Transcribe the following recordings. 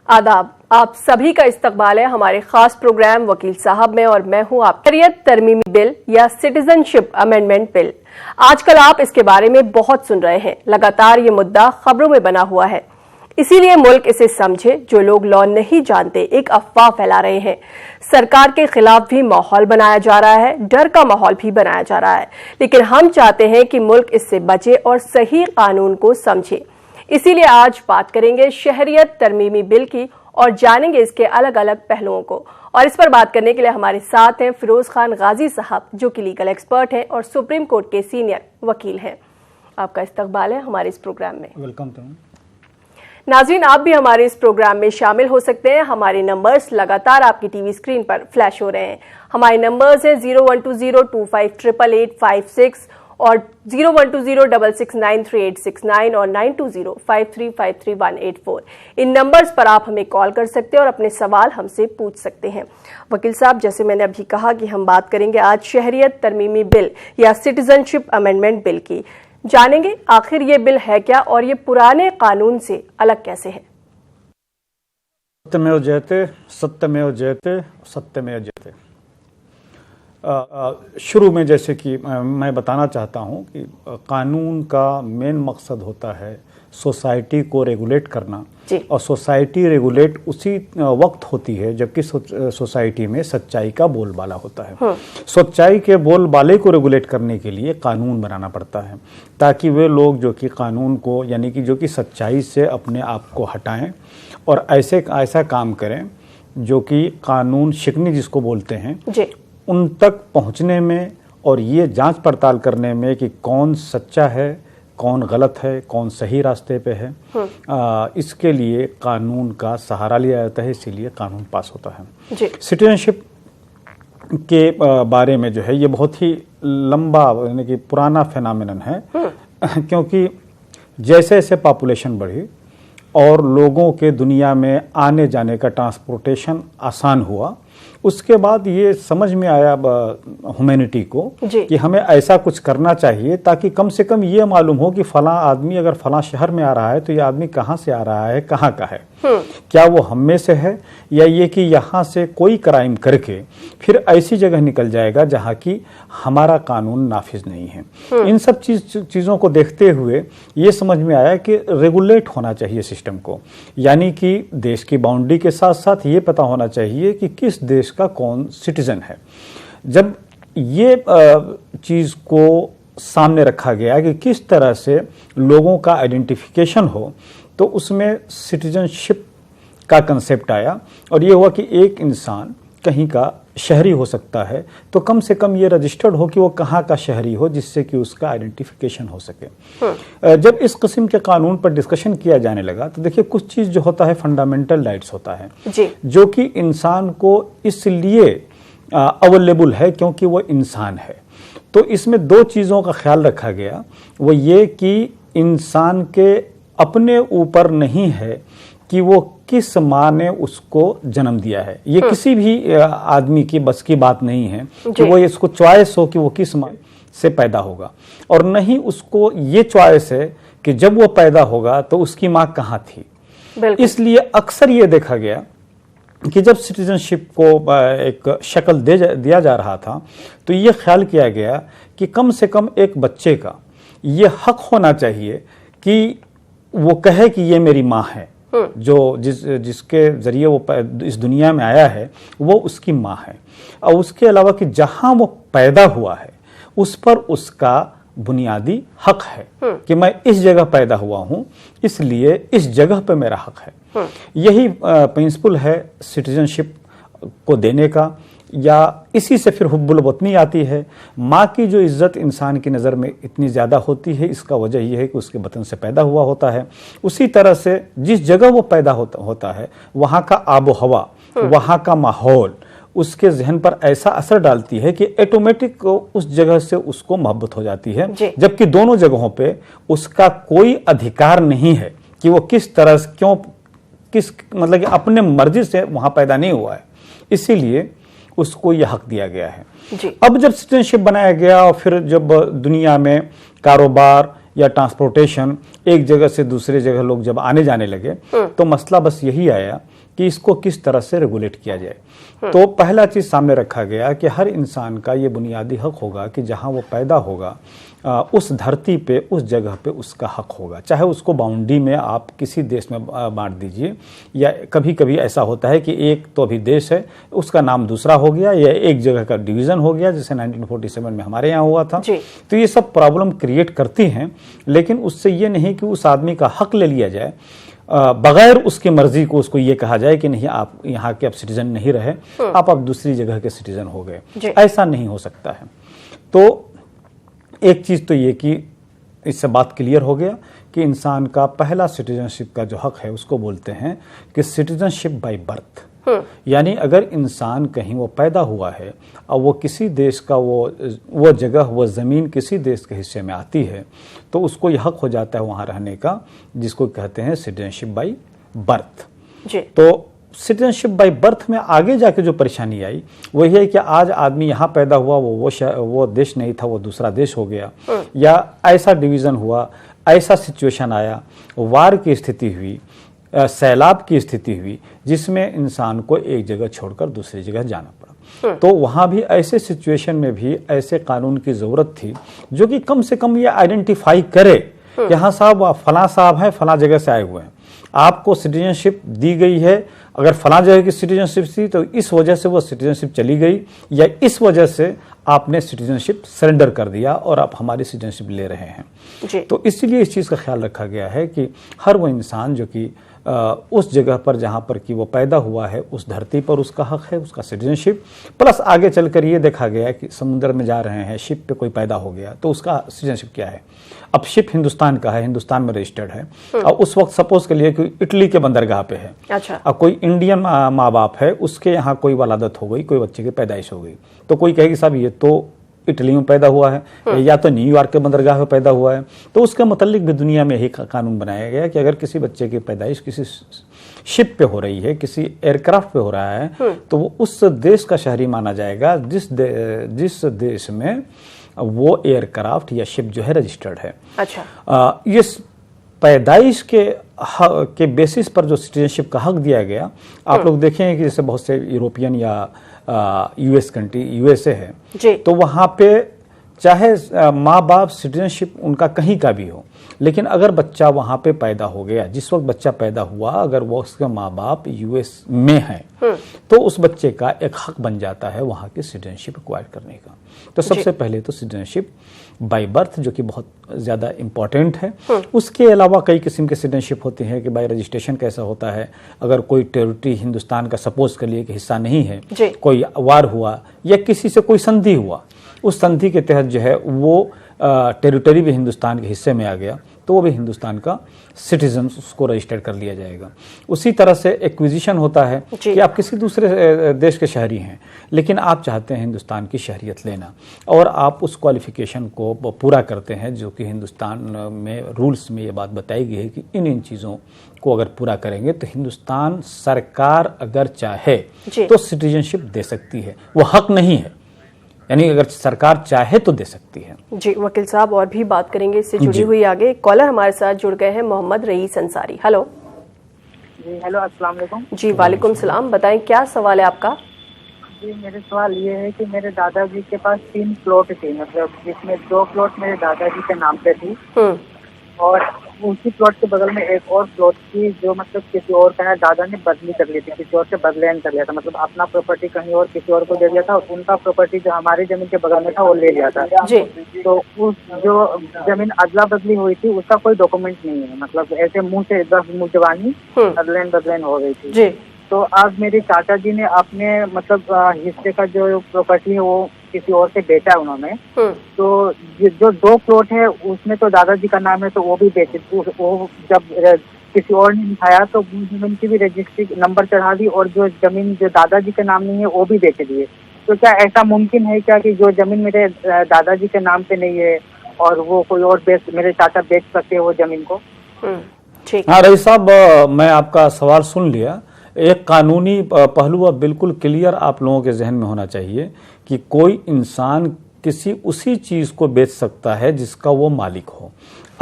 आदाब, आप सभी का इस्तकबाल है हमारे खास प्रोग्राम वकील साहब में और मैं हूं आप। शरीयत तरमीमी बिल या सिटीजनशिप अमेंडमेंट बिल, आजकल आप इसके बारे में बहुत सुन रहे हैं। लगातार ये मुद्दा खबरों में बना हुआ है, इसीलिए मुल्क इसे समझे। जो लोग लॉ नहीं जानते एक अफवाह फैला रहे हैं। सरकार के खिलाफ भी माहौल बनाया जा रहा है, डर का माहौल भी बनाया जा रहा है, लेकिन हम चाहते हैं कि मुल्क इससे बचे और सही कानून को समझे। इसीलिए आज बात करेंगे शहरियत तरमीमी बिल की और जानेंगे इसके अलग अलग पहलुओं को। और इस पर बात करने के लिए हमारे साथ हैं फिरोज खान गाजी साहब, जो कि लीगल एक्सपर्ट हैं और सुप्रीम कोर्ट के सीनियर वकील हैं। आपका इस्तकबाल है हमारे इस प्रोग्राम में। वेलकम। नाज़रीन, आप भी हमारे इस प्रोग्राम में शामिल हो सकते हैं। हमारे नंबर्स लगातार आपकी टीवी स्क्रीन पर फ्लैश हो रहे हैं। हमारे नंबर्स हैं 0120258856 और 0120669389 और 9205353184। इन नंबर्स पर आप हमें कॉल कर सकते हैं और अपने सवाल हमसे पूछ सकते हैं। वकील साहब, जैसे मैंने अभी कहा कि हम बात करेंगे आज शहरियत तरमीमी बिल या सिटीजनशिप अमेंडमेंट बिल की। जानेंगे आखिर ये बिल है क्या और ये पुराने कानून से अलग कैसे है। सत्यमेव जयते, सत्यमेव जयते, सत्यमेव जयते। शुरू में जैसे कि मैं बताना चाहता हूं कि कानून का मेन मकसद होता है सोसाइटी को रेगुलेट करना, और सोसाइटी रेगुलेट उसी वक्त होती है जबकि सोसाइटी में सच्चाई का बोलबाला होता है। सच्चाई के बोलबाले को रेगुलेट करने के लिए कानून बनाना पड़ता है, ताकि वे लोग जो कि कानून को यानी कि जो कि सच्चाई से अपने आप को हटाएं और ऐसा काम करें जो कि कानून शिकनी जिसको बोलते हैं उन तक पहुंचने में और ये जांच पड़ताल करने में कि कौन सच्चा है, कौन गलत है, कौन सही रास्ते पे है, इसके लिए कानून का सहारा लिया जाता है। इसीलिए कानून पास होता है। सिटीजनशिप के बारे में जो है ये बहुत ही लंबा यानी कि पुराना फेनोमेनन है, क्योंकि जैसे जैसे पॉपुलेशन बढ़ी और लोगों के दुनिया में आने जाने का ट्रांसपोर्टेशन आसान हुआ, उसके बाद ये समझ में आया ह्यूमैनिटी को कि हमें ऐसा कुछ करना चाहिए ताकि कम से कम ये मालूम हो कि फलां आदमी अगर फलां शहर में आ रहा है तो ये आदमी कहाँ से आ रहा है, कहाँ का है, क्या वो हम में से है, या ये कि यहाँ से कोई क्राइम करके फिर ऐसी जगह निकल जाएगा जहाँ की हमारा कानून नाफिज नहीं है। इन सब चीज़ों को देखते हुए ये समझ में आया कि रेगुलेट होना चाहिए सिस्टम को, यानी कि देश की बाउंड्री के साथ साथ ये पता होना चाहिए कि किस देश का कौन सिटीजन है। जब ये चीज़ को सामने रखा गया कि किस तरह से लोगों का आइडेंटिफिकेशन हो, तो उसमें सिटीजनशिप का कंसेप्ट आया और ये हुआ कि एक इंसान कहीं का शहरी हो सकता है तो कम से कम ये रजिस्टर्ड हो कि वो कहाँ का शहरी हो, जिससे कि उसका आइडेंटिफिकेशन हो सके। जब इस किस्म के कानून पर डिस्कशन किया जाने लगा तो देखिए कुछ चीज़ जो होता है फंडामेंटल राइट्स होता है जो कि इंसान को इसलिए अवेलेबल है क्योंकि वो इंसान है। तो इसमें दो चीज़ों का ख्याल रखा गया, वो ये कि इंसान के अपने ऊपर नहीं है कि वो किस माँ ने उसको जन्म दिया है। ये किसी भी आदमी की बस की बात नहीं है कि वो इसको चॉइस हो कि वो किस माँ से पैदा होगा, और नहीं उसको ये चॉइस है कि जब वो पैदा होगा तो उसकी माँ कहाँ थी। इसलिए अक्सर ये देखा गया कि जब सिटीजनशिप को एक शक्ल दिया जा रहा था तो ये ख्याल किया गया कि कम से कम एक बच्चे का ये हक होना चाहिए कि वो कहे कि ये मेरी माँ है, जो जिसके जरिए वो इस दुनिया में आया है वो उसकी माँ है, और उसके अलावा कि जहां वो पैदा हुआ है उस पर उसका बुनियादी हक है कि मैं इस जगह पैदा हुआ हूं इसलिए इस जगह पे मेरा हक है। यही प्रिंसिपल है सिटीजनशिप को देने का, या इसी से फिर हुब्बुल वतनी आती है। माँ की जो इज्जत इंसान की नज़र में इतनी ज़्यादा होती है, इसका वजह यह है कि उसके वतन से पैदा हुआ होता है। उसी तरह से जिस जगह वो पैदा होता है वहाँ का आबो हवा, वहाँ का माहौल उसके जहन पर ऐसा असर डालती है कि ऑटोमेटिक उस जगह से उसको मोहब्बत हो जाती है, जबकि दोनों जगहों पे उसका कोई अधिकार नहीं है कि वो किस तरह किस मतलब कि अपने मर्जी से वहाँ पैदा नहीं हुआ है, इसीलिए उसको यह हक दिया गया है। अब जब सिटीजनशिप बनाया गया और फिर जब दुनिया में कारोबार या ट्रांसपोर्टेशन, एक जगह से दूसरे जगह लोग जब आने जाने लगे तो मसला बस यही आया कि इसको किस तरह से रेगुलेट किया जाए। तो पहला चीज सामने रखा गया कि हर इंसान का ये बुनियादी हक होगा कि जहां वो पैदा होगा उस धरती पे, उस जगह पे उसका हक होगा, चाहे उसको बाउंड्री में आप किसी देश में बांट दीजिए, या कभी कभी ऐसा होता है कि एक तो अभी देश है उसका नाम दूसरा हो गया, या एक जगह का डिवीजन हो गया, जैसे 1947 में हमारे यहाँ हुआ था। तो ये सब प्रॉब्लम क्रिएट करती हैं, लेकिन उससे ये नहीं कि उस आदमी का हक ले लिया जाए बगैर उसकी मर्जी को, उसको ये कहा जाए कि नहीं आप यहाँ के अब सिटीजन नहीं रहे, आप अब दूसरी जगह के सिटीजन हो गए। ऐसा नहीं हो सकता है। तो एक चीज तो ये कि इससे बात क्लियर हो गया कि इंसान का पहला सिटीजनशिप का जो हक है उसको बोलते हैं कि सिटीजनशिप बाय बर्थ। यानी अगर इंसान कहीं वो पैदा हुआ है और वो किसी देश का वो जगह, वो ज़मीन किसी देश के हिस्से में आती है तो उसको ये हक हो जाता है वहाँ रहने का, जिसको कहते हैं सिटीजनशिप बाय बर्थ। तो सिटीजनशिप बाय बर्थ में आगे जाके जो परेशानी आई वो ये है कि आज आदमी यहाँ पैदा हुआ, वो देश नहीं था, वो दूसरा देश हो गया, या ऐसा डिवीज़न हुआ, ऐसा सिचुएशन आया, वार की स्थिति हुई, सैलाब की स्थिति हुई, जिसमें इंसान को एक जगह छोड़कर दूसरी जगह जाना पड़ा। तो वहां भी ऐसे सिचुएशन में भी ऐसे कानून की जरूरत थी जो कि कम से कम ये आइडेंटिफाई करे कि हाँ साहब फला साहब है, फला जगह से आए हुए हैं, आपको सिटीजनशिप दी गई है, अगर फला जगह की सिटीजनशिप थी तो इस वजह से वो सिटीजनशिप चली गई, या इस वजह से आपने सिटीजनशिप सरेंडर कर दिया और आप हमारी सिटीजनशिप ले रहे हैं। तो इसीलिए इस चीज़ का ख्याल रखा गया है कि हर वो इंसान जो कि उस जगह पर जहाँ पर कि वो पैदा हुआ है उस धरती पर उसका हक है, उसका सिटीजनशिप। प्लस आगे चलकर ये देखा गया कि समुद्र में जा रहे हैं, शिप पे कोई पैदा हो गया तो उसका सिटीजनशिप क्या है। अब शिप हिंदुस्तान का है, हिंदुस्तान में रजिस्टर्ड है, और उस वक्त सपोज के लिए कोई इटली के बंदरगाह पे है, अच्छा, अब कोई इंडियन माँ बाप है, उसके यहाँ कोई वलादत हो गई, कोई बच्चे की पैदाइश हो गई, तो कोई कहेगी साहब ये तो इटली में पैदा हुआ है या तो न्यूयॉर्क के बंदरगाह में पैदा हुआ है। तो उसके मुतालिक भी दुनिया में यही कानून बनाया गया कि अगर किसी बच्चे की पैदाइश किसी शिप पे हो रही है, किसी एयरक्राफ्ट पे हो रहा है, तो वो उस देश का शहरी माना जाएगा जिस देश में वो एयरक्राफ्ट या शिप जो है रजिस्टर्ड है। अच्छा, ये पैदाइश के बेसिस पर जो सिटीजनशिप का हक दिया गया, आप लोग देखेंगे कि जैसे बहुत से यूरोपियन या यूएस कंट्री, यूएसए है, तो वहां पे चाहे माँ बाप सिटीजनशिप उनका कहीं का भी हो, लेकिन अगर बच्चा वहां पे पैदा हो गया, जिस वक्त बच्चा पैदा हुआ, अगर वो उसके माँ बाप यूएस में हैं, तो उस बच्चे का एक हक बन जाता है वहां की सिटीजनशिप एक्वायर करने का। तो सबसे पहले तो सिटीजनशिप बाय बर्थ जो कि बहुत ज्यादा इंपॉर्टेंट है। उसके अलावा कई किस्म के सिटीजनशिप होते हैं कि बाय रजिस्ट्रेशन कैसा होता है, अगर कोई टेरिटरी हिंदुस्तान का सपोज कर लिए कि हिस्सा नहीं है, कोई वार हुआ या किसी से कोई संधि हुआ, उस संधि के तहत जो है वो टेरिटरी भी हिंदुस्तान के हिस्से में आ गया, तो वो भी हिंदुस्तान का सिटीजन उसको रजिस्टर्ड कर लिया जाएगा। उसी तरह से एक्विजिशन होता है कि आप किसी दूसरे देश के शहरी हैं, लेकिन आप चाहते हैं हिंदुस्तान की शहरियत लेना, और आप उस क्वालिफिकेशन को पूरा करते हैं जो कि हिंदुस्तान में रूल्स में ये बात बताई गई है कि इन चीज़ों को अगर पूरा करेंगे तो हिंदुस्तान सरकार अगर चाहे तो सिटीजनशिप दे सकती है। वो हक नहीं है, यानी अगर सरकार चाहे तो दे सकती है। जी वकील साहब, और भी बात करेंगे इससे जुड़ी हुई आगे। कॉलर हमारे साथ जुड़ गए हैं, मोहम्मद रईस अंसारी। हेलो जी। हेलो, अस्सलाम वालेकुम। जी वालेकुम सलाम, बताएं क्या सवाल है आपका। जी मेरे सवाल ये है कि मेरे दादाजी के पास 3 प्लॉट थे, मतलब जिसमें 2 प्लॉट मेरे दादाजी के नाम पे थी, और उसी प्लॉट के बगल में एक और प्लॉट थी जो मतलब किसी और का है, दादा ने बदली कर ली थी, किसी और से बदलान कर लिया था, मतलब अपना प्रॉपर्टी कहीं और किसी और को दे दिया था, और उनका प्रॉपर्टी जो हमारी जमीन के बगल में था वो ले लिया था जी। तो उस जो जमीन अदला बदली हुई थी उसका कोई डॉक्यूमेंट नहीं है, मतलब ऐसे मुंह से मुंह जबानी बदलान हो गई थी जी। तो आज मेरे चाचा जी ने अपने मतलब हिस्से का जो प्रॉपर्टी है वो किसी और से बेचा उन्होंने, तो जो 2 प्लॉट है उसमें तो दादाजी का नाम है तो वो भी बेचे, वो जब किसी और ने दिखाया तो जमीन की भी रजिस्ट्री नंबर चढ़ा दी, और जो जमीन जो दादाजी के नाम नहीं है वो भी बेच दिए। तो क्या ऐसा मुमकिन है क्या कि जो जमीन मेरे दादाजी के नाम पे नहीं है और वो कोई और मेरे चाचा बेच सकते हैं वो जमीन को? ठीक। हाँ रईस साहब, मैं आपका सवाल सुन लिया। एक कानूनी पहलू अब बिल्कुल क्लियर आप लोगों के जहन में होना चाहिए कि कोई इंसान किसी उसी चीज को बेच सकता है जिसका वो मालिक हो।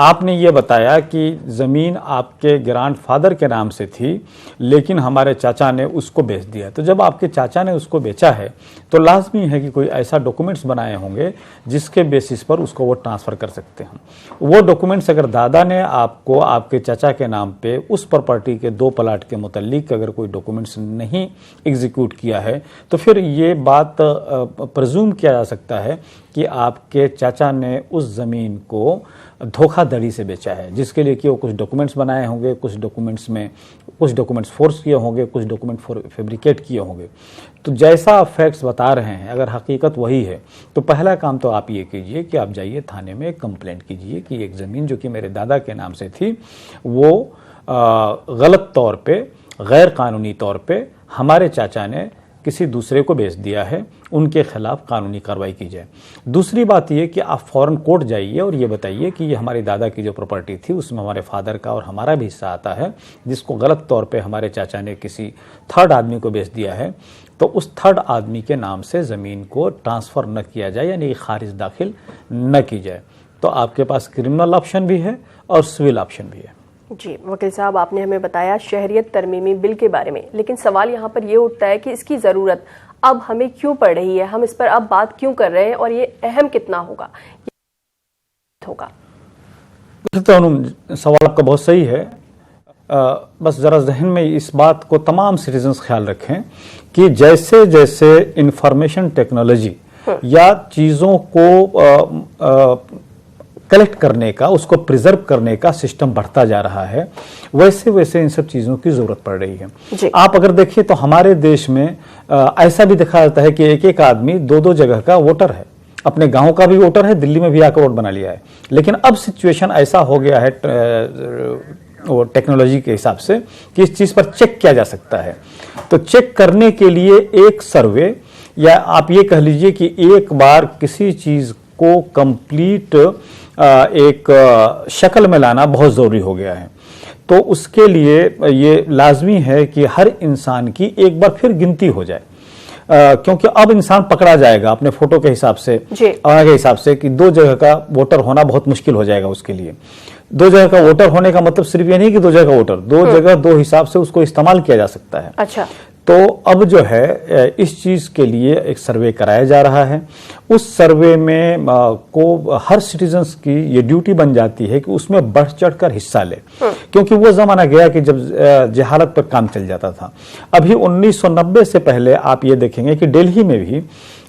आपने ये बताया कि ज़मीन आपके ग्रैंडफादर के नाम से थी, लेकिन हमारे चाचा ने उसको बेच दिया। तो जब आपके चाचा ने उसको बेचा है तो लाजमी है कि कोई ऐसा डॉक्यूमेंट्स बनाए होंगे जिसके बेसिस पर उसको वो ट्रांसफ़र कर सकते हैं। वो डॉक्यूमेंट्स अगर दादा ने आपको आपके चाचा के नाम पे उस प्रॉपर्टी के 2 प्लाट के मुतल्लिक अगर कोई डॉक्यूमेंट्स नहीं एग्जीक्यूट किया है तो फिर ये बात प्रिज्यूम किया जा सकता है कि आपके चाचा ने उस ज़मीन को धोखाधड़ी से बेचा है, जिसके लिए कि वो कुछ डॉक्यूमेंट्स बनाए होंगे, कुछ डॉक्यूमेंट्स फोर्स किए होंगे, कुछ डॉक्यूमेंट फैब्रिकेट किए होंगे। तो जैसा आप फैक्ट्स बता रहे हैं, अगर हकीकत वही है तो पहला काम तो आप ये कीजिए कि आप जाइए थाने में कंप्लेंट कीजिए कि एक ज़मीन जो कि मेरे दादा के नाम से थी वो गलत तौर पे, गैर कानूनी तौर पे हमारे चाचा ने किसी दूसरे को बेच दिया है, उनके खिलाफ कानूनी कार्रवाई की जाए। दूसरी बात ये कि आप फौरन कोर्ट जाइए और ये बताइए कि ये हमारी दादा की जो प्रॉपर्टी थी उसमें हमारे फादर का और हमारा भी हिस्सा आता है, जिसको गलत तौर पे हमारे चाचा ने किसी थर्ड आदमी को बेच दिया है। तो उस थर्ड आदमी के नाम से ज़मीन को ट्रांसफ़र न किया जाए, यानी खारिज दाखिल न की जाए। तो आपके पास क्रिमिनल ऑप्शन भी है और सिविल ऑप्शन भी है। जी वकील साहब, आपने हमें बताया शहरियत तरमीमी बिल के बारे में, लेकिन सवाल यहाँ पर ये उठता है कि इसकी ज़रूरत अब हमें क्यों पड़ रही है, हम इस पर अब बात क्यों कर रहे हैं और ये अहम कितना होगा? तो सवाल आपका बहुत सही है। बस ज़रा जहन में इस बात को तमाम सिटीजन्स ख्याल रखें कि जैसे जैसे इंफॉर्मेशन टेक्नोलॉजी या चीज़ों को कलेक्ट करने का, उसको प्रिजर्व करने का सिस्टम बढ़ता जा रहा है, वैसे वैसे इन सब चीज़ों की ज़रूरत पड़ रही है। आप अगर देखिए तो हमारे देश में ऐसा भी देखा जाता है कि एक एक आदमी 2-2 जगह का वोटर है, अपने गांव का भी वोटर है, दिल्ली में भी आकर वोट बना लिया है। लेकिन अब सिचुएशन ऐसा हो गया है वो टेक्नोलॉजी के हिसाब से कि इस चीज़ पर चेक किया जा सकता है। तो चेक करने के लिए एक सर्वे, या आप ये कह लीजिए कि एक बार किसी चीज़ को कंप्लीट एक शक्ल में लाना बहुत ज़रूरी हो गया है। तो उसके लिए ये लाजमी है कि हर इंसान की एक बार फिर गिनती हो जाए, क्योंकि अब इंसान पकड़ा जाएगा अपने फोटो के हिसाब से और के हिसाब से कि 2 जगह का वोटर होना बहुत मुश्किल हो जाएगा उसके लिए। 2 जगह का वोटर होने का मतलब सिर्फ ये नहीं कि 2 जगह का वोटर, 2 जगह 2 हिसाब से उसको इस्तेमाल किया जा सकता है। अच्छा, तो अब जो है इस चीज़ के लिए एक सर्वे कराया जा रहा है। उस सर्वे में को हर सिटीजन्स की ये ड्यूटी बन जाती है कि उसमें बढ़ चढ़कर हिस्सा ले, क्योंकि वो ज़माना गया कि जब जहालत पर काम चल जाता था। अभी 1990 से पहले आप ये देखेंगे कि दिल्ली में भी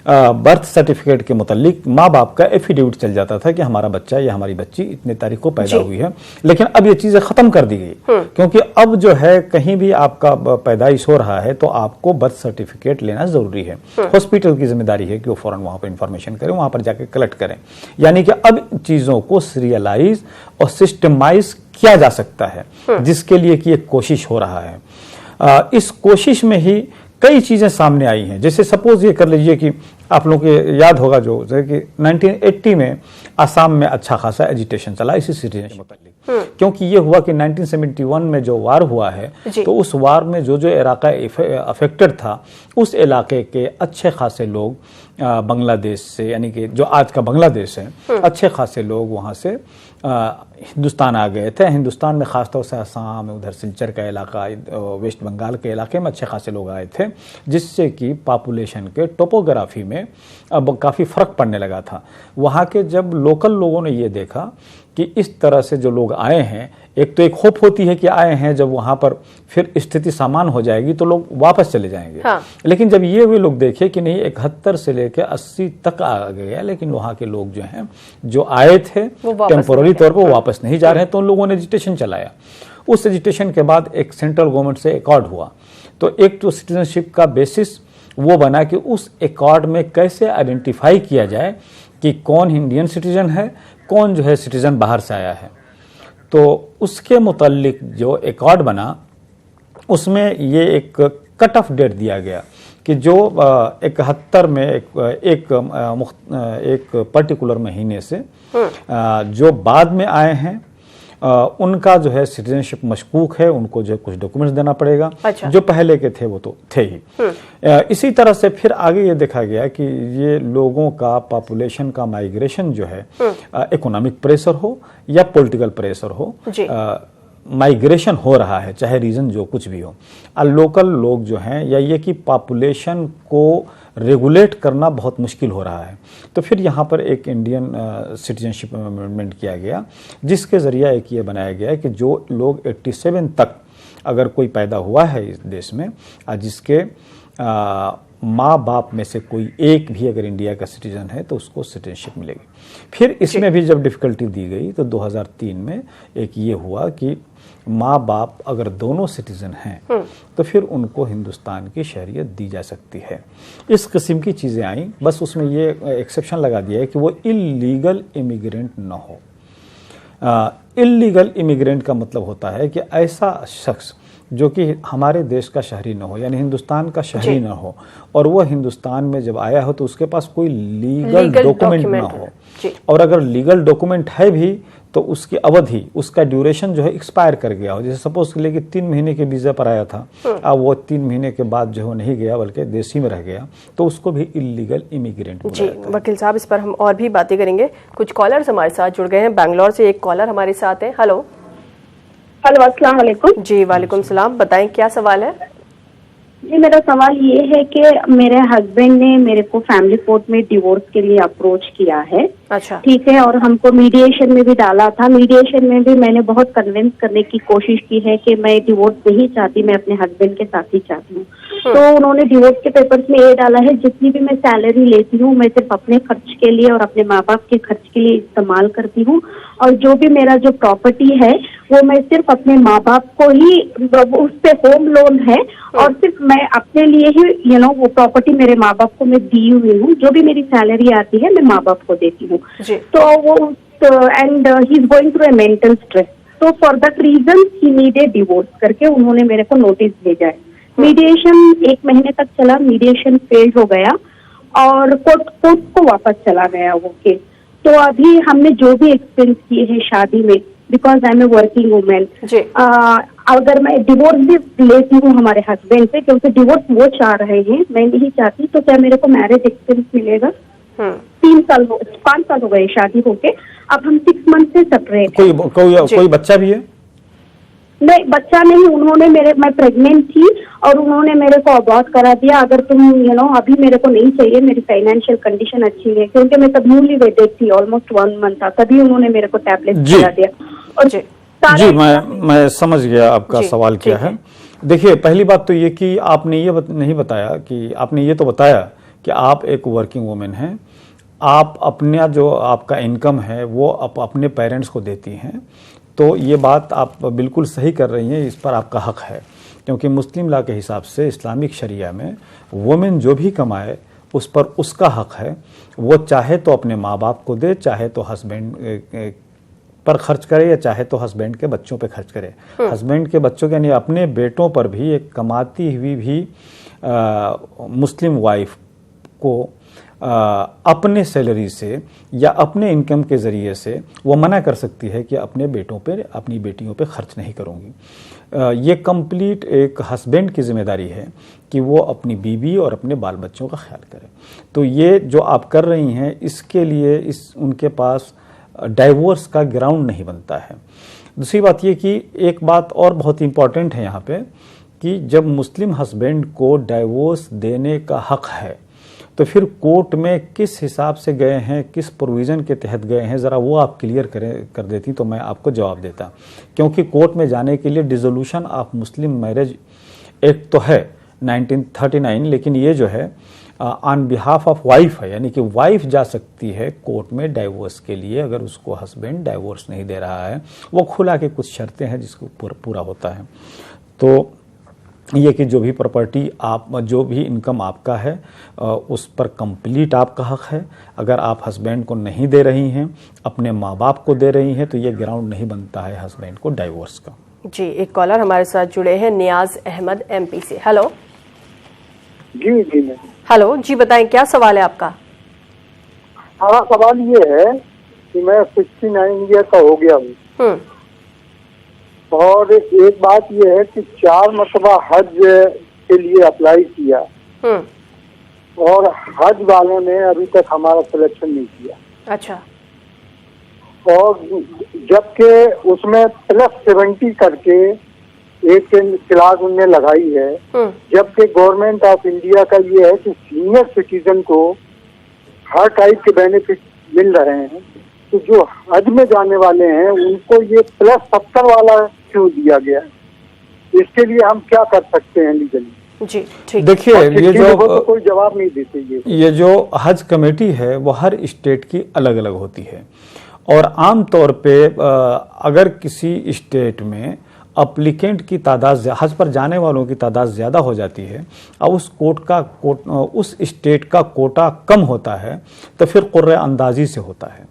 बर्थ सर्टिफिकेट के मुतालिक माँ बाप का एफिडेविट चल जाता था कि हमारा बच्चा या हमारी बच्ची इतने तारीख को पैदा हुई है। लेकिन अब ये चीज़ें ख़त्म कर दी गई, क्योंकि अब जो है कहीं भी आपका पैदाइश हो रहा है तो आपको बर्थ सर्टिफिकेट लेना ज़रूरी है। हॉस्पिटल की जिम्मेदारी है कि वो फ़ौरन वहाँ पर इंफॉर्मेशन करें, वहाँ पर जाके कलेक्ट करें। यानी कि अब चीज़ों को सीरियलाइज और सिस्टमाइज किया जा सकता है, जिसके लिए कि एक कोशिश हो रहा है। इस कोशिश में ही कई चीजें सामने आई हैं। जैसे सपोज ये कर लीजिए कि आप लोगों को याद होगा जो कि 1980 में आसाम में अच्छा खासा एजिटेशन चला इसी सिटीजन के मुतालिक, क्योंकि ये हुआ कि 1971 में जो वार हुआ है तो उस वार में जो जो इलाका अफेक्टेड था उस इलाके के अच्छे खासे लोग बांग्लादेश से, यानी कि जो आज का बांग्लादेश है, अच्छे खासे लोग वहाँ से हिंदुस्तान आ गए थे। हिंदुस्तान में ख़ासतौर से असम, उधर सिलचर का इलाका, वेस्ट बंगाल के इलाके में अच्छे खासे लोग आए थे, जिससे कि पॉपुलेशन के टोपोग्राफी में अब काफ़ी फ़र्क पड़ने लगा था। वहाँ के जब लोकल लोगों ने ये देखा कि इस तरह से जो लोग आए हैं, एक तो एक होप होती है कि आए हैं, जब वहाँ पर फिर स्थिति सामान्य हो जाएगी तो लोग वापस चले जाएंगे। लेकिन जब ये वे लोग देखे कि नहीं 71 से लेकर 80 तक आ गया, लेकिन वहाँ के लोग जो हैं जो आए थे टेम्पोररी तौर पर वापस नहीं जा रहे हैं, तो उन लोगों ने एजिटेशन चलाया। उस एजिटेशन के बाद एक सेंट्रल गवर्नमेंट से एकॉर्ड हुआ, तो एक तो सिटीजनशिप का बेसिस वो बना कि उस एकॉर्ड में कैसे आइडेंटिफाई किया जाए कि कौन इंडियन सिटीजन है, कौन जो है सिटीजन बाहर से आया है। तो उसके मुतालिक जो एकॉर्ड बना उसमें ये एक कट ऑफ डेट दिया गया कि जो 71 में एक पर्टिकुलर महीने से जो बाद में आए हैं उनका जो है सिटीजनशिप मशकूक है, उनको जो कुछ डॉक्यूमेंट्स देना पड़ेगा। अच्छा। जो पहले के थे वो तो थे ही। इसी तरह से फिर आगे ये देखा गया कि ये लोगों का पॉपुलेशन का माइग्रेशन जो है इकोनॉमिक प्रेशर हो या पॉलिटिकल प्रेशर हो, माइग्रेशन हो रहा है, चाहे रीजन जो कुछ भी हो। लोकल लोग जो हैं या ये कि पॉपुलेशन को रेगुलेट करना बहुत मुश्किल हो रहा है। तो फिर यहाँ पर एक इंडियन सिटीजनशिप अमेंडमेंट किया गया, जिसके ज़रिए एक ये बनाया गया है कि जो लोग 87 तक अगर कोई पैदा हुआ है इस देश में, जिसके माँ बाप में से कोई एक भी अगर इंडिया का सिटीजन है तो उसको सिटीजनशिप मिलेगी। फिर इसमें भी जब डिफ़िकल्टी दी गई तो 2003 में एक ये हुआ कि माँ बाप अगर दोनों सिटीजन हैं तो फिर उनको हिंदुस्तान की शहरियत दी जा सकती है। इस किस्म की चीज़ें आई, बस उसमें ये एक्सेप्शन लगा दिया है कि वो इल्लीगल इमिग्रेंट न हो। इल्लीगल इमिग्रेंट का मतलब होता है कि ऐसा शख्स जो कि हमारे देश का शहरी न हो, यानी हिंदुस्तान का शहरी न हो, और वो हिंदुस्तान में जब आया हो तो उसके पास कोई लीगल डॉक्यूमेंट न हो, और अगर लीगल डॉक्यूमेंट है भी तो उसकी अवधि, उसका ड्यूरेशन जो है एक्सपायर कर गया हो। जैसे सपोज के लिए कि 3 महीने के वीज़ा पर आया था, अब वो 3 महीने के बाद जो है नहीं गया बल्कि देश ही में रह गया, तो उसको भी इल्लीगल इमिग्रेंट। जी वकील साहब, इस पर हम और भी बातें करेंगे। कुछ कॉलर्स हमारे साथ जुड़ गए हैं। बैंगलोर से एक कॉलर हमारे साथ है। हेलो। हेलो, अस्सलाम वालेकुम। जी वालेकुम सलाम, बताएं क्या सवाल है? जी मेरा सवाल ये है कि मेरे हस्बैंड ने मेरे को फैमिली कोर्ट में डिवोर्स के लिए अप्रोच किया है। अच्छा। ठीक है, और हमको मीडिएशन में भी डाला था। मीडिएशन में भी मैंने बहुत कन्विंस करने की कोशिश की है कि मैं डिवोर्स नहीं चाहती, मैं अपने हस्बैंड के साथ ही चाहती हूँ। तो उन्होंने डिवोर्स के पेपर्स में ये डाला है, जितनी भी मैं सैलरी लेती हूँ मैं सिर्फ अपने खर्च के लिए और अपने माँ बाप के खर्च के लिए इस्तेमाल करती हूँ, और जो भी मेरा जो प्रॉपर्टी है वो मैं सिर्फ अपने माँ बाप को ही, उस पे होम लोन है, और सिर्फ मैं अपने लिए ही वो प्रॉपर्टी मेरे माँ बाप को मैं दी हुई हूँ। जो भी मेरी सैलरी आती है मैं माँ बाप को देती हूँ। तो वो and he is going through a mental stress, तो for that reason he need a divorce करके उन्होंने मेरे को नोटिस भेजा है। मीडिएशन 1 महीने तक चला, मीडिएशन फेल्ड हो गया और कोर्ट को वापस चला गया वो केस। तो अभी हमने जो भी एक्सपेंस किए हैं शादी में, because I am a working women, अगर मैं डिवोर्स भी लेती हूँ हमारे हस्बैंड से, क्योंकि डिवोर्स वो चाह रहे हैं, मैं नहीं चाहती, तो क्या मेरे को मैरिज एक्सपेंस मिलेगा? 5 साल हो गए शादी होके, अब हम 6 मंथ से सेपरेट। कोई बच्चा भी है? नहीं, बच्चा नहीं। उन्होंने मैं प्रेग्नेंट थी और उन्होंने मेरे को अबॉर्ट करा दिया। अगर तुम अभी मेरे को नहीं चाहिए, मेरी फाइनेंशियल कंडीशन अच्छी है, क्योंकि मैं तब न्यूली वेडेड थी, ऑलमोस्ट 1 मंथ था, तभी उन्होंने मेरे को टैबलेट करा दिया। और जी मैं समझ गया आपका सवाल क्या है। देखिए, पहली बात तो ये कि आपने ये नहीं बताया कि आपने ये तो बताया कि आप एक वर्किंग वुमेन हैं, आप अपना जो आपका इनकम है वो अपने पेरेंट्स को देती हैं, तो ये बात आप बिल्कुल सही कर रही हैं, इस पर आपका हक है, क्योंकि मुस्लिम लॉ के हिसाब से इस्लामिक शरिया में वुमेन जो भी कमाए उस पर उसका हक है। वो चाहे तो अपने माँ बाप को दे, चाहे तो हस्बैंड पर खर्च करे, या चाहे तो हस्बैंड के बच्चों पे खर्च करे। हस्बैंड के बच्चों के यानी अपने बेटों पर भी एक कमाती हुई भी मुस्लिम वाइफ को अपने सैलरी से या अपने इनकम के ज़रिए से वो मना कर सकती है कि अपने बेटों पे, अपनी बेटियों पे खर्च नहीं करूँगी। ये कंप्लीट एक हस्बैंड की जिम्मेदारी है कि वो अपनी बीवी और अपने बाल बच्चों का ख्याल करे। तो ये जो आप कर रही हैं, इसके लिए उनके पास डाइवोर्स का ग्राउंड नहीं बनता है। दूसरी बात ये कि एक बात और बहुत इंपॉर्टेंट है यहाँ पे, कि जब मुस्लिम हस्बैंड को डाइवोर्स देने का हक है तो फिर कोर्ट में किस हिसाब से गए हैं, किस प्रोविज़न के तहत गए हैं, ज़रा वो आप क्लियर कर देती तो मैं आपको जवाब देता। क्योंकि कोर्ट में जाने के लिए dissolution of Muslim marriage act तो है 1939, लेकिन ये जो है ऑन बिहाफ ऑफ वाइफ है, यानी कि वाइफ जा सकती है कोर्ट में डाइवोर्स के लिए अगर उसको हस्बैंड डाइवोर्स नहीं दे रहा है। वो खुला के कुछ शर्तें हैं जिसको पूरा होता है। तो ये कि जो भी प्रॉपर्टी आप, जो भी इनकम आपका है उस पर कंप्लीट आपका हक है। अगर आप हस्बैंड को नहीं दे रही हैं, अपने माँ बाप को दे रही हैं, तो ये ग्राउंड नहीं बनता है हस्बैंड को डाइवोर्स का। जी एक कॉलर हमारे साथ जुड़े हैं, नियाज अहमद MP से। हेलो। जी जी हेलो जी, बताएं क्या सवाल है आपका? हाँ, सवाल ये है कि मैं 69 ईयर का हो गया हूँ और एक बात यह है कि 4 मरतबा हज के लिए अप्लाई किया और हज वालों ने अभी तक हमारा सिलेक्शन नहीं किया। अच्छा। और जबकि उसमें +70 करके एक क्लास उनने लगाई है, जबकि गवर्नमेंट ऑफ इंडिया का ये है कि सीनियर सिटीजन को हर टाइप के बेनिफिट मिल रहे हैं, तो जो हज में जाने वाले हैं उनको ये +70 वाला क्यों दिया गया है? इसके लिए हम क्या कर सकते हैं लीगली? जी ठीक। देखिए, ये जो तो कोई जवाब नहीं देते। ये जो हज कमेटी है वो हर स्टेट की अलग अलग होती है और आम तौर पे अगर किसी स्टेट में अप्लीकेंट की तादाद, हज पर जाने वालों की तादाद ज़्यादा हो जाती है और उस स्टेट का कोटा कम होता है तो फिर कुर्रे अंदाजी से होता है।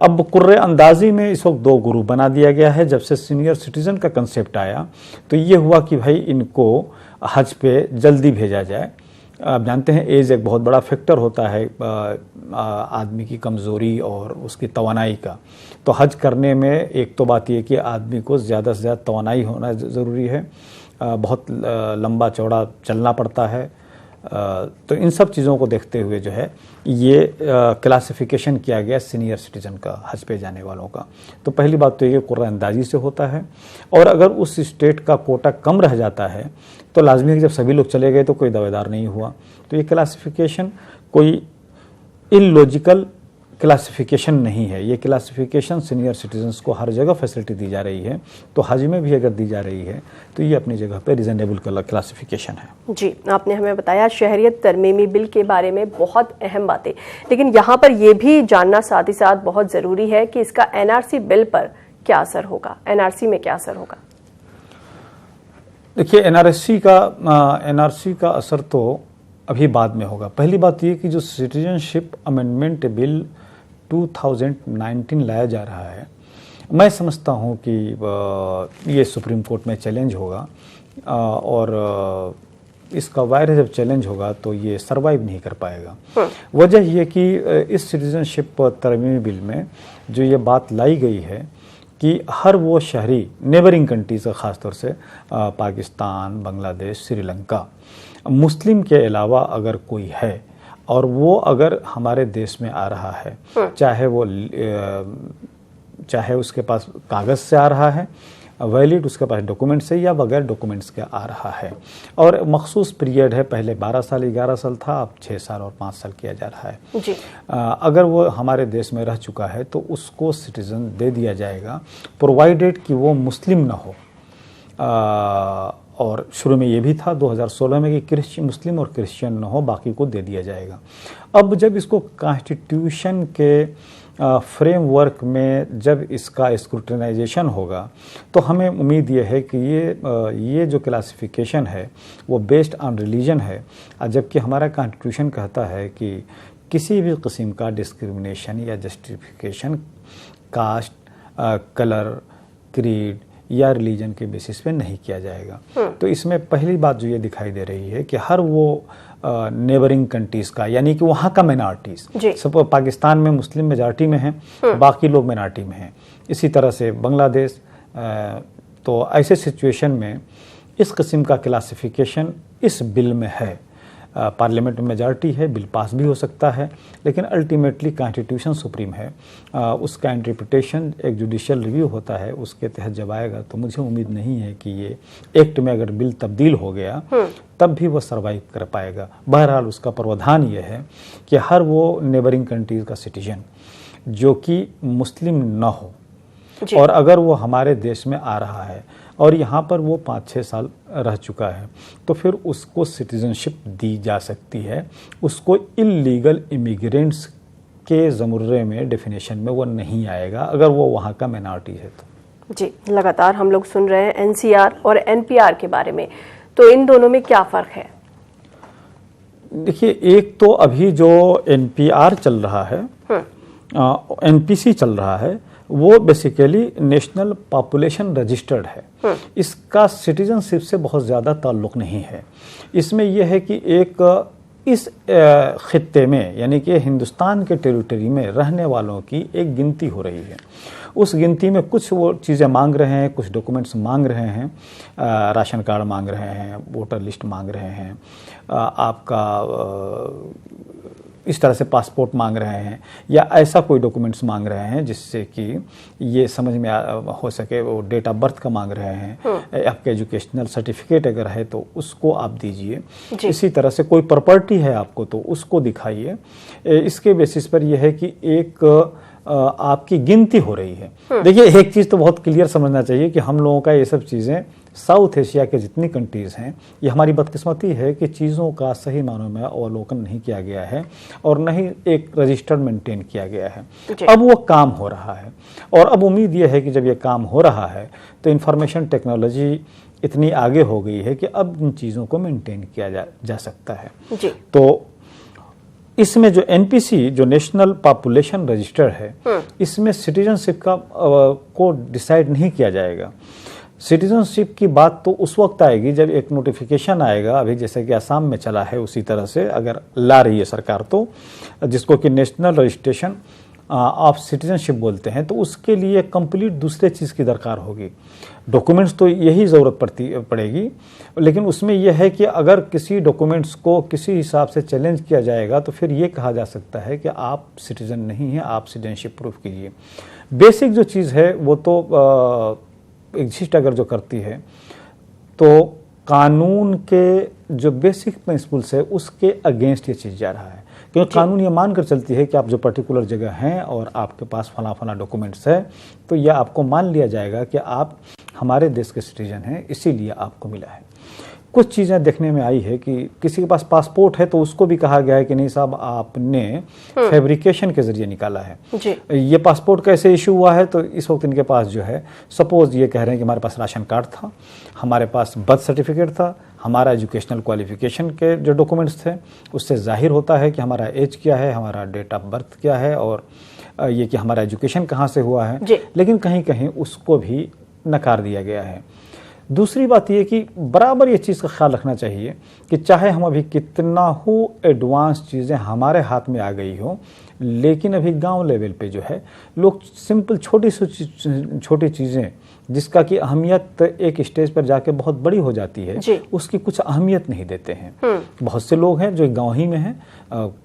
अब कुर्रे अंदाजी में इस वक्त 2 ग्रुप बना दिया गया है। जब से सीनियर सिटीज़न का कंसेप्ट आया तो ये हुआ कि भाई इनको हज पे जल्दी भेजा जाए। आप जानते हैं एज एक बहुत बड़ा फैक्टर होता है आदमी की कमज़ोरी और उसकी तवानाई का। तो हज करने में एक तो बात यह कि आदमी को ज़्यादा से ज़्यादा तवानाई होना ज़रूरी है, बहुत लंबा चौड़ा चलना पड़ता है। तो इन सब चीज़ों को देखते हुए जो है ये क्लासिफिकेशन किया गया सीनियर सिटीज़न का, हज पे जाने वालों का। तो पहली बात तो ये कुर्रा अंदाजी से होता है और अगर उस स्टेट का कोटा कम रह जाता है तो लाजमी है कि जब सभी लोग चले गए तो कोई दावेदार नहीं हुआ। तो ये क्लासिफिकेशन कोई इलॉजिकल क्लासिफिकेशन नहीं है। ये क्लासिफिकेशन सीनियर सिटीजन्स को हर जगह फैसिलिटी दी जा रही है, तो हज में भी अगर दी जा रही है तो ये अपनी जगह पे रीजनेबल क्लासिफिकेशन है। जी, आपने हमें बताया शहरियत तरमीमी बिल के बारे में बहुत अहम बातें, लेकिन यहाँ पर यह भी जानना साथ ही साथ बहुत ज़रूरी है कि इसका एनआरसी बिल पर क्या असर होगा, एनआरसी में क्या असर होगा? देखिए, एनआरसी का असर तो अभी बाद में होगा। पहली बात ये कि जो सिटीजनशिप अमेंडमेंट बिल 2019 लाया जा रहा है, मैं समझता हूँ कि ये सुप्रीम कोर्ट में चैलेंज होगा और इसका वायरस जब चैलेंज होगा तो ये सरवाइव नहीं कर पाएगा। वजह ये कि इस सिटीजनशिप तरमीमी बिल में जो ये बात लाई गई है कि हर वो शहरी नेबरिंग कंट्रीज़, ख़ासतौर से पाकिस्तान, बांग्लादेश, श्रीलंका, मुस्लिम के अलावा अगर कोई है और वो अगर हमारे देश में आ रहा है, चाहे उसके पास कागज़ से आ रहा है, वैलिड उसके पास डॉक्यूमेंट से, या बगैर डॉक्यूमेंट्स के आ रहा है, और मखसूस पीरियड है, पहले 12 साल 11 साल था, अब 6 साल और 5 साल किया जा रहा है जी। अगर वो हमारे देश में रह चुका है तो उसको सिटीज़न दे दिया जाएगा, प्रोवाइडेड कि वो मुस्लिम ना हो। और शुरू में ये भी था 2016 में कि मुस्लिम और क्रिश्चियन न हो, बाकी को दे दिया जाएगा। अब जब इसको कॉन्स्टिट्यूशन के फ्रेमवर्क में जब इसका स्क्रूटनाइजेशन होगा तो हमें उम्मीद ये है कि ये जो क्लासिफिकेशन है वो बेस्ड ऑन रिलीजन है, जबकि हमारा कॉन्स्टिट्यूशन कहता है कि किसी भी किस्म का डिस्क्रिमिनेशन या जस्टिफिकेशन कास्ट, कलर, क्रीड या रिलीजन के बेसिस पे नहीं किया जाएगा। तो इसमें पहली बात जो ये दिखाई दे रही है कि हर वो नेबरिंग कंट्रीज का, यानी कि वहाँ का माइनॉरिटीज, सब पाकिस्तान में मुस्लिम मेजॉरिटी में हैं, बाकी लोग माइनॉरिटी में हैं, इसी तरह से बांग्लादेश, तो ऐसे सिचुएशन में इस किस्म का क्लासिफिकेशन इस बिल में है। पार्लियामेंट में मेजॉरिटी है, बिल पास भी हो सकता है, लेकिन अल्टीमेटली कॉन्स्टिट्यूशन सुप्रीम है, उसका इंटरप्रिटेशन एक जुडिशियल रिव्यू होता है, उसके तहत जब आएगा तो मुझे उम्मीद नहीं है कि ये एक्ट में अगर बिल तब्दील हो गया तब भी वो सर्वाइव कर पाएगा। बहरहाल उसका प्रावधान ये है कि हर वो नेबरिंग कंट्रीज का सिटीजन जो कि मुस्लिम न हो और अगर वो हमारे देश में आ रहा है और यहाँ पर वो 5-6 साल रह चुका है तो फिर उसको सिटीजनशिप दी जा सकती है। उसको इल्लीगल इमिग्रेंट्स के ज़मुर्रे में, डेफिनेशन में वो नहीं आएगा अगर वो वहाँ का माइनॉरिटी है तो। जी, लगातार हम लोग सुन रहे हैं एनसीआर और एनपीआर के बारे में, तो इन दोनों में क्या फ़र्क है? देखिए, एक तो अभी जो एनपीआर चल रहा है, एनपीसी चल रहा है, वो बेसिकली नेशनल पॉपुलेशन रजिस्टर्ड है। इसका सिटीजनशिप से बहुत ज़्यादा ताल्लुक़ नहीं है। इसमें यह है कि एक इस खित्ते में यानी कि हिंदुस्तान के टेरिटरी में रहने वालों की एक गिनती हो रही है। उस गिनती में कुछ वो चीज़ें मांग रहे हैं, कुछ डॉक्यूमेंट्स मांग रहे हैं, राशन कार्ड मांग रहे हैं, वोटर लिस्ट मांग रहे हैं, आपका इस तरह से पासपोर्ट मांग रहे हैं या ऐसा कोई डॉक्यूमेंट्स मांग रहे हैं जिससे कि ये समझ में हो सके। वो डेट ऑफ बर्थ का मांग रहे हैं, आपका एजुकेशनल सर्टिफिकेट अगर है तो उसको आप दीजिए। इसी तरह से कोई प्रॉपर्टी है आपको तो उसको दिखाइए। इसके बेसिस पर यह है कि एक आपकी गिनती हो रही है। देखिए, एक चीज़ तो बहुत क्लियर समझना चाहिए कि हम लोगों का ये सब चीज़ें साउथ एशिया के जितनी कंट्रीज़ हैं, ये हमारी बदकिस्मती है कि चीज़ों का सही मानों में अवलोकन नहीं किया गया है और न ही एक रजिस्टर मेंटेन किया गया है। अब वो काम हो रहा है और अब उम्मीद ये है कि जब ये काम हो रहा है तो इंफॉर्मेशन टेक्नोलॉजी इतनी आगे हो गई है कि अब इन चीज़ों को मेंटेन किया जा सकता है। तो इसमें जो एनपीसी, जो नेशनल पॉपुलेशन रजिस्टर है, इसमें सिटीजनशिप का को डिसाइड नहीं किया जाएगा। सिटीजनशिप की बात तो उस वक्त आएगी जब एक नोटिफिकेशन आएगा, अभी जैसे कि असम में चला है उसी तरह से अगर ला रही है सरकार तो, जिसको कि नेशनल रजिस्ट्रेशन ऑफ सिटीजनशिप बोलते हैं, तो उसके लिए कंप्लीट दूसरे चीज़ की दरकार होगी। डॉक्यूमेंट्स तो यही ज़रूरत पड़ेगी, लेकिन उसमें यह है कि अगर किसी डॉक्यूमेंट्स को किसी हिसाब से चैलेंज किया जाएगा तो फिर ये कहा जा सकता है कि आप सिटीजन नहीं हैं, आप सिटीजनशिप प्रूफ कीजिए। बेसिक जो चीज़ है वो तो एग्जिस्ट अगर जो करती है तो कानून के जो बेसिक प्रिंसिपल्स है उसके अगेंस्ट ये चीज़ जा रहा है, क्योंकि कानून ये मानकर चलती है कि आप जो पर्टिकुलर जगह हैं और आपके पास फला फला डॉक्यूमेंट्स है तो यह आपको मान लिया जाएगा कि आप हमारे देश के सिटीजन हैं, इसीलिए आपको मिला है। कुछ चीज़ें देखने में आई है कि किसी के पास पासपोर्ट है तो उसको भी कहा गया है कि नहीं साहब आपने फैब्रिकेशन के जरिए निकाला है। ये पासपोर्ट कैसे इशू हुआ है, तो इस वक्त इनके पास जो है, सपोज ये कह रहे हैं कि हमारे पास राशन कार्ड था, हमारे पास बर्थ सर्टिफिकेट था, हमारा एजुकेशनल क्वालिफिकेशन के जो डॉक्यूमेंट्स थे उससे जाहिर होता है कि हमारा एज क्या है, हमारा डेट ऑफ बर्थ क्या है और ये कि हमारा एजुकेशन कहाँ से हुआ है, लेकिन कहीं कहीं उसको भी नकार दिया गया है। दूसरी बात यह कि बराबर ये चीज़ का ख्याल रखना चाहिए कि चाहे हम अभी कितना हो एडवांस चीज़ें हमारे हाथ में आ गई हो, लेकिन अभी गांव लेवल पे जो है लोग सिंपल छोटी चीज़ें जिसका कि अहमियत एक स्टेज पर जाके बहुत बड़ी हो जाती है, उसकी कुछ अहमियत नहीं देते हैं। बहुत से लोग हैं जो गांव ही में हैं,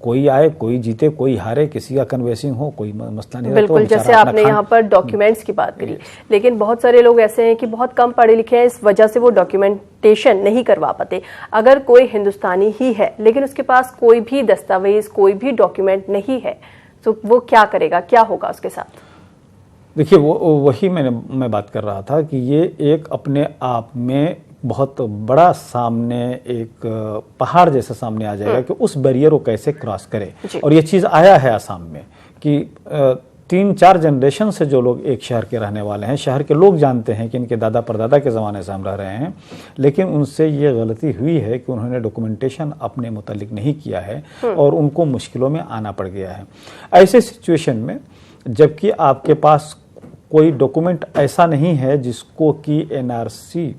कोई आए कोई जीते कोई हारे, किसी का कन्वेंसिंग हो कोई मसला नहीं। बिल्कुल, जैसे आपने यहाँ पर डॉक्यूमेंट्स की बात करी, लेकिन बहुत सारे लोग ऐसे हैं कि बहुत कम पढ़े लिखे हैं, इस वजह से वो डॉक्यूमेंटेशन नहीं करवा पाते। अगर कोई हिंदुस्तानी ही है लेकिन उसके पास कोई भी दस्तावेज, कोई भी डॉक्यूमेंट नहीं है, तो वो क्या करेगा, क्या होगा उसके साथ? देखिए, वही मैं बात कर रहा था कि ये एक अपने आप में बहुत बड़ा सामने एक पहाड़ जैसा सामने आ जाएगा कि उस बैरियर को कैसे क्रॉस करे। और ये चीज़ आया है असम में कि 3-4 जनरेशन से जो लोग एक शहर के रहने वाले हैं, शहर के लोग जानते हैं कि इनके दादा परदादा के ज़माने से हम रह रहे हैं, लेकिन उनसे ये गलती हुई है कि उन्होंने डॉक्यूमेंटेशन अपने मुतालिक नहीं किया है और उनको मुश्किलों में आना पड़ गया है। ऐसे सिचुएशन में जबकि आपके पास कोई डॉक्यूमेंट ऐसा नहीं है जिसको कि एनआरसी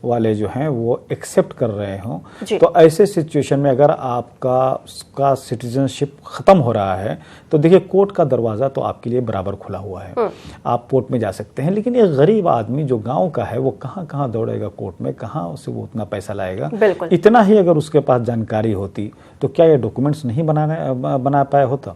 वाले जो हैं वो एक्सेप्ट कर रहे हों, तो ऐसे सिचुएशन में अगर आपका सिटीजनशिप ख़त्म हो रहा है तो देखिए कोर्ट का दरवाज़ा तो आपके लिए बराबर खुला हुआ है, आप कोर्ट में जा सकते हैं। लेकिन एक गरीब आदमी जो गांव का है वो कहाँ दौड़ेगा कोर्ट में, कहाँ से वो उतना पैसा लाएगा। इतना ही अगर उसके पास जानकारी होती तो क्या ये डॉक्यूमेंट्स नहीं बना पाया होता।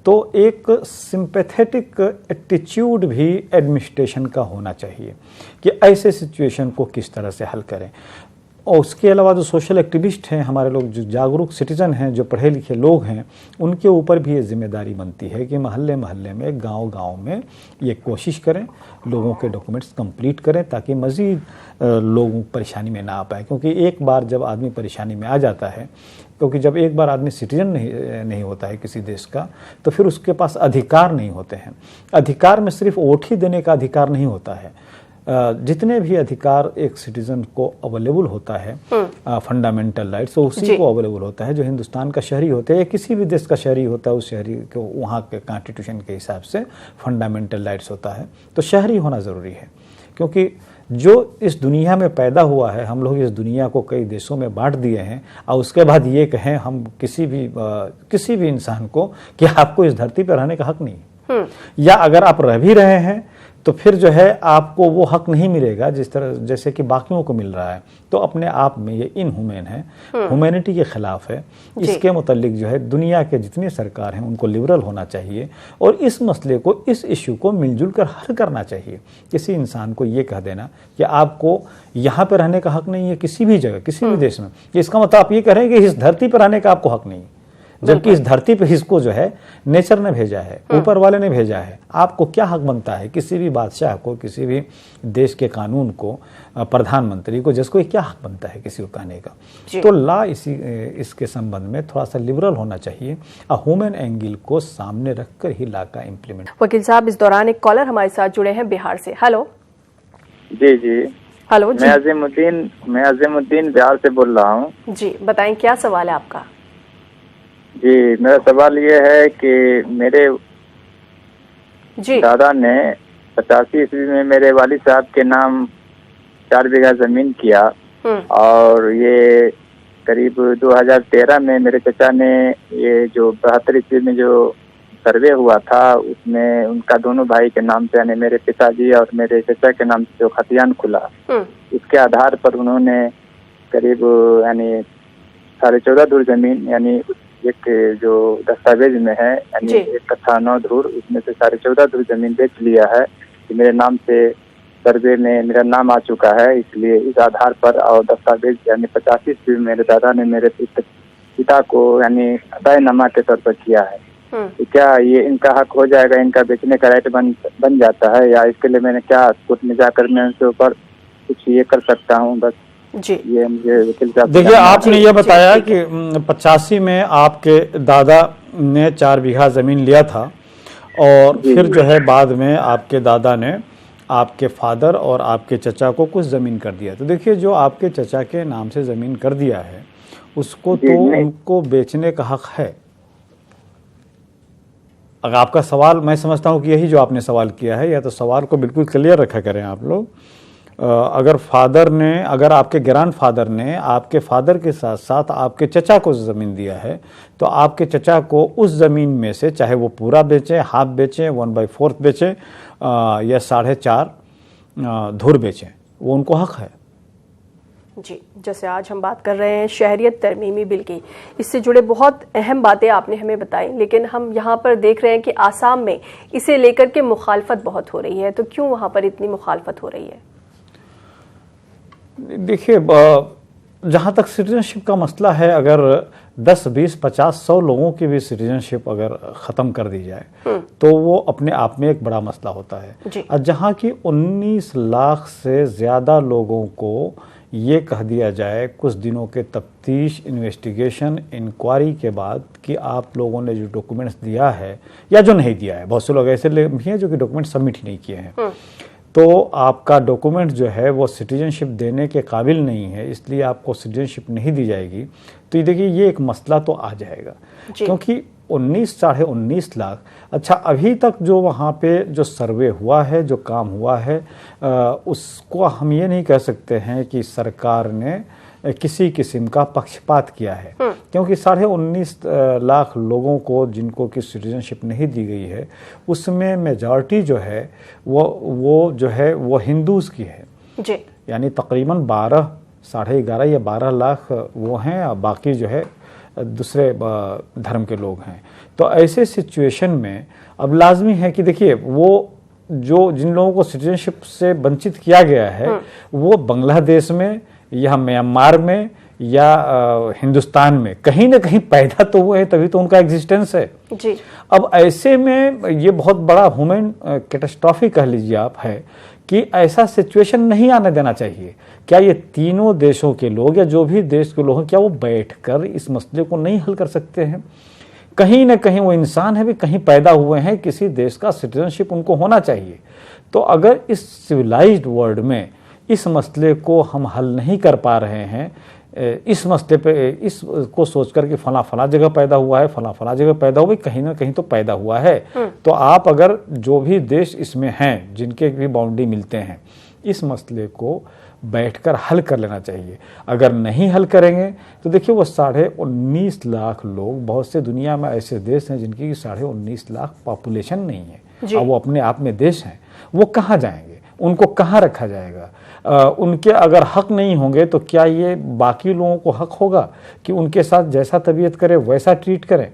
तो एक सिंपैथेटिक एटीट्यूड भी एडमिनिस्ट्रेशन का होना चाहिए कि ऐसे सिचुएशन को किस तरह से हल करें। और उसके अलावा जो सोशल एक्टिविस्ट हैं, हमारे लोग जो जागरूक सिटीजन हैं, जो पढ़े लिखे लोग हैं, उनके ऊपर भी ये जिम्मेदारी बनती है कि महल्ले महल्ले में, गांव-गांव में ये कोशिश करें लोगों के डॉक्यूमेंट्स कंप्लीट करें ताकि मज़ीद लोग परेशानी में ना आ पाए। क्योंकि एक बार जब आदमी परेशानी में आ जाता है, क्योंकि जब एक बार आदमी सिटीजन नहीं होता है किसी देश का, तो फिर उसके पास अधिकार नहीं होते हैं। अधिकार में सिर्फ वोट ही देने का अधिकार नहीं होता है, जितने भी अधिकार एक सिटीजन को अवेलेबल होता है, फंडामेंटल राइट्स, तो उसी को अवेलेबल होता है जो हिंदुस्तान का शहरी होता है या किसी भी देश का शहरी होता है। उस शहरी को वहाँ के कॉन्स्टिट्यूशन के हिसाब से फंडामेंटल राइट्स होता है। तो शहरी होना ज़रूरी है, क्योंकि जो इस दुनिया में पैदा हुआ है, हम लोग इस दुनिया को कई देशों में बांट दिए हैं और उसके बाद ये कहें हम किसी भी इंसान को कि आपको इस धरती पर रहने का हक नहीं, या अगर आप रह भी रहे हैं तो फिर जो है आपको वो हक नहीं मिलेगा जिस तरह जैसे कि बाकियों को मिल रहा है। तो अपने आप में ये इनह्यूमन है, ह्यूमैनिटी के खिलाफ है। इसके मुतालिक जो है दुनिया के जितनी सरकार हैं उनको लिबरल होना चाहिए और इस मसले को, इस इशू को मिलजुल कर हल करना चाहिए। किसी इंसान को ये कह देना कि आपको यहाँ पर रहने का हक नहीं है किसी भी जगह, किसी भी देश में, इसका मतलब आप ये कह रहे हैं कि इस धरती पर रहने का आपको हक नहीं, जबकि इस धरती पे इसको जो है नेचर ने भेजा है, ऊपर वाले ने भेजा है। आपको क्या हक बनता है किसी भी बादशाह को, किसी भी देश के कानून को, प्रधानमंत्री को, जिसको क्या हक बनता है किसी को कहने का। तो ला इसके संबंध में थोड़ा सा लिबरल होना चाहिए, ह्यूमन एंगल को सामने रखकर ही ला का इम्प्लीमेंट। वकील साहब, इस दौरान एक कॉलर हमारे साथ जुड़े हैं बिहार से। हेलो जी जी, हेलो जी, मैं अजीमुद्दीन बिहार से बोल रहा हूँ जी। बताएं क्या सवाल है आपका? जी, मेरा सवाल ये है कि मेरे दादा ने 85 ईस्वी में मेरे वालिद साहब के नाम 4 बीघा जमीन किया और ये करीब 2013 में मेरे चचा ने ये जो 72 ईस्वी में जो सर्वे हुआ था उसमें उनका दोनों भाई के नाम से, यानी मेरे पिताजी और मेरे चचा के नाम से जो खतियान खुला, इसके आधार पर उन्होंने करीब यानी 14.5 धुर जमीन, यानी एक जो दस्तावेज में है यानी 1 कट्ठा 9 धुर, उसमें से 14.5 धुर जमीन बेच लिया है कि मेरे नाम से सर्वे में मेरा नाम आ चुका है। इसलिए इस आधार पर और दस्तावेज यानी 85 ईस्वी में मेरे दादा ने मेरे पिता को यानी अदायनामा के तौर पर किया है। तो क्या ये इनका हक हो जाएगा, इनका बेचने का राइट बन जाता है, या इसके लिए मैंने क्या कोर्ट में जाकर मैं उनके ऊपर कुछ ये कर सकता हूँ? बस जी, ये मुझे वकील साहब। देखिए, आपने ये बताया कि 85 में आपके दादा ने 4 बीघा जमीन लिया था और फिर जो है बाद में आपके दादा ने आपके फादर और आपके चचा को कुछ जमीन कर दिया। तो देखिए, जो आपके चचा के नाम से जमीन कर दिया है उसको तो उनको बेचने का हक है। अगर आपका सवाल, मैं समझता हूँ कि यही जो आपने सवाल किया है, या तो सवाल को बिल्कुल क्लियर रखा करें आप लोग। अगर आपके ग्रैंडफादर ने आपके फादर के साथ साथ आपके चचा को ज़मीन दिया है तो आपके चचा को उस ज़मीन में से चाहे वो पूरा बेचें, हाफ बेचें, 1/4 बेचें या 4.5 धुर बेचें, वो उनको हक है। जी, जैसे आज हम बात कर रहे हैं शहरियत तरमीमी बिल की, इससे जुड़े बहुत अहम बातें आपने हमें बताई, लेकिन हम यहाँ पर देख रहे हैं कि आसाम में इसे लेकर के मुखालफत बहुत हो रही है। तो क्यों वहाँ पर इतनी मुखालफत हो रही है? देखिए, जहाँ तक सिटीजनशिप का मसला है, अगर 10, 20, 50, 100 लोगों की भी सिटीजनशिप अगर ख़त्म कर दी जाए तो वो अपने आप में एक बड़ा मसला होता है। और जहाँ की 19 लाख से ज़्यादा लोगों को ये कह दिया जाए कुछ दिनों के तफ्तीश, इन्वेस्टिगेशन, इंक्वायरी के बाद कि आप लोगों ने जो डॉक्यूमेंट्स दिया है या जो नहीं दिया है, बहुत से लोग ऐसे भी हैं जो कि डॉक्यूमेंट सबमिट ही नहीं किए हैं, तो आपका डॉक्यूमेंट जो है वो सिटीजनशिप देने के काबिल नहीं है, इसलिए आपको सिटीजनशिप नहीं दी जाएगी। तो ये देखिए, ये एक मसला तो आ जाएगा, क्योंकि 19 लाख। अच्छा, अभी तक जो वहाँ पे जो सर्वे हुआ है, जो काम हुआ है, उसको हम ये नहीं कह सकते हैं कि सरकार ने किसी किस्म का पक्षपात किया है, क्योंकि 19.5 लाख लोगों को जिनको की सिटीजनशिप नहीं दी गई है उसमें मेजॉरिटी जो है वो जो है वो हिंदूज की है जी। यानी तकरीबन 12, 11.5 या 12 लाख वो हैं और बाकी जो है दूसरे धर्म के लोग हैं। तो ऐसे सिचुएशन में अब लाजमी है कि देखिए, वो जो जिन लोगों को सिटीजनशिप से वंचित किया गया है वो बांग्लादेश में या म्यांमार में या हिंदुस्तान में कहीं ना कहीं पैदा तो हुए हैं, तभी तो उनका एग्जिस्टेंस है जी। अब ऐसे में ये बहुत बड़ा ह्यूमन कैटास्ट्रॉफी कह लीजिए आप है कि ऐसा सिचुएशन नहीं आने देना चाहिए। क्या ये तीनों देशों के लोग या जो भी देश के लोग हैं, क्या वो बैठकर इस मसले को नहीं हल कर सकते हैं? कहीं ना कहीं वो इंसान है भी, कहीं पैदा हुए हैं, किसी देश का सिटीजनशिप उनको होना चाहिए। तो अगर इस सिविलाइज्ड वर्ल्ड में इस मसले को हम हल नहीं कर पा रहे हैं, इस मसले पे इसको सोच कर कि फला जगह पैदा हुआ है, फला जगह पैदा हुआ है, कहीं ना कहीं तो पैदा हुआ है। तो आप अगर जो भी देश इसमें हैं जिनके भी बाउंड्री मिलते हैं, इस मसले को बैठकर हल कर लेना चाहिए। अगर नहीं हल करेंगे तो देखिए वो 19.5 लाख लोग, बहुत से दुनिया में ऐसे देश हैं जिनकी 19.5 लाख पॉपुलेशन नहीं है और वो अपने आप में देश हैं, वो कहाँ जाएंगे, उनको कहाँ रखा जाएगा? उनके अगर हक नहीं होंगे तो क्या ये बाकी लोगों को हक होगा कि उनके साथ जैसा तबीयत करे वैसा ट्रीट करें?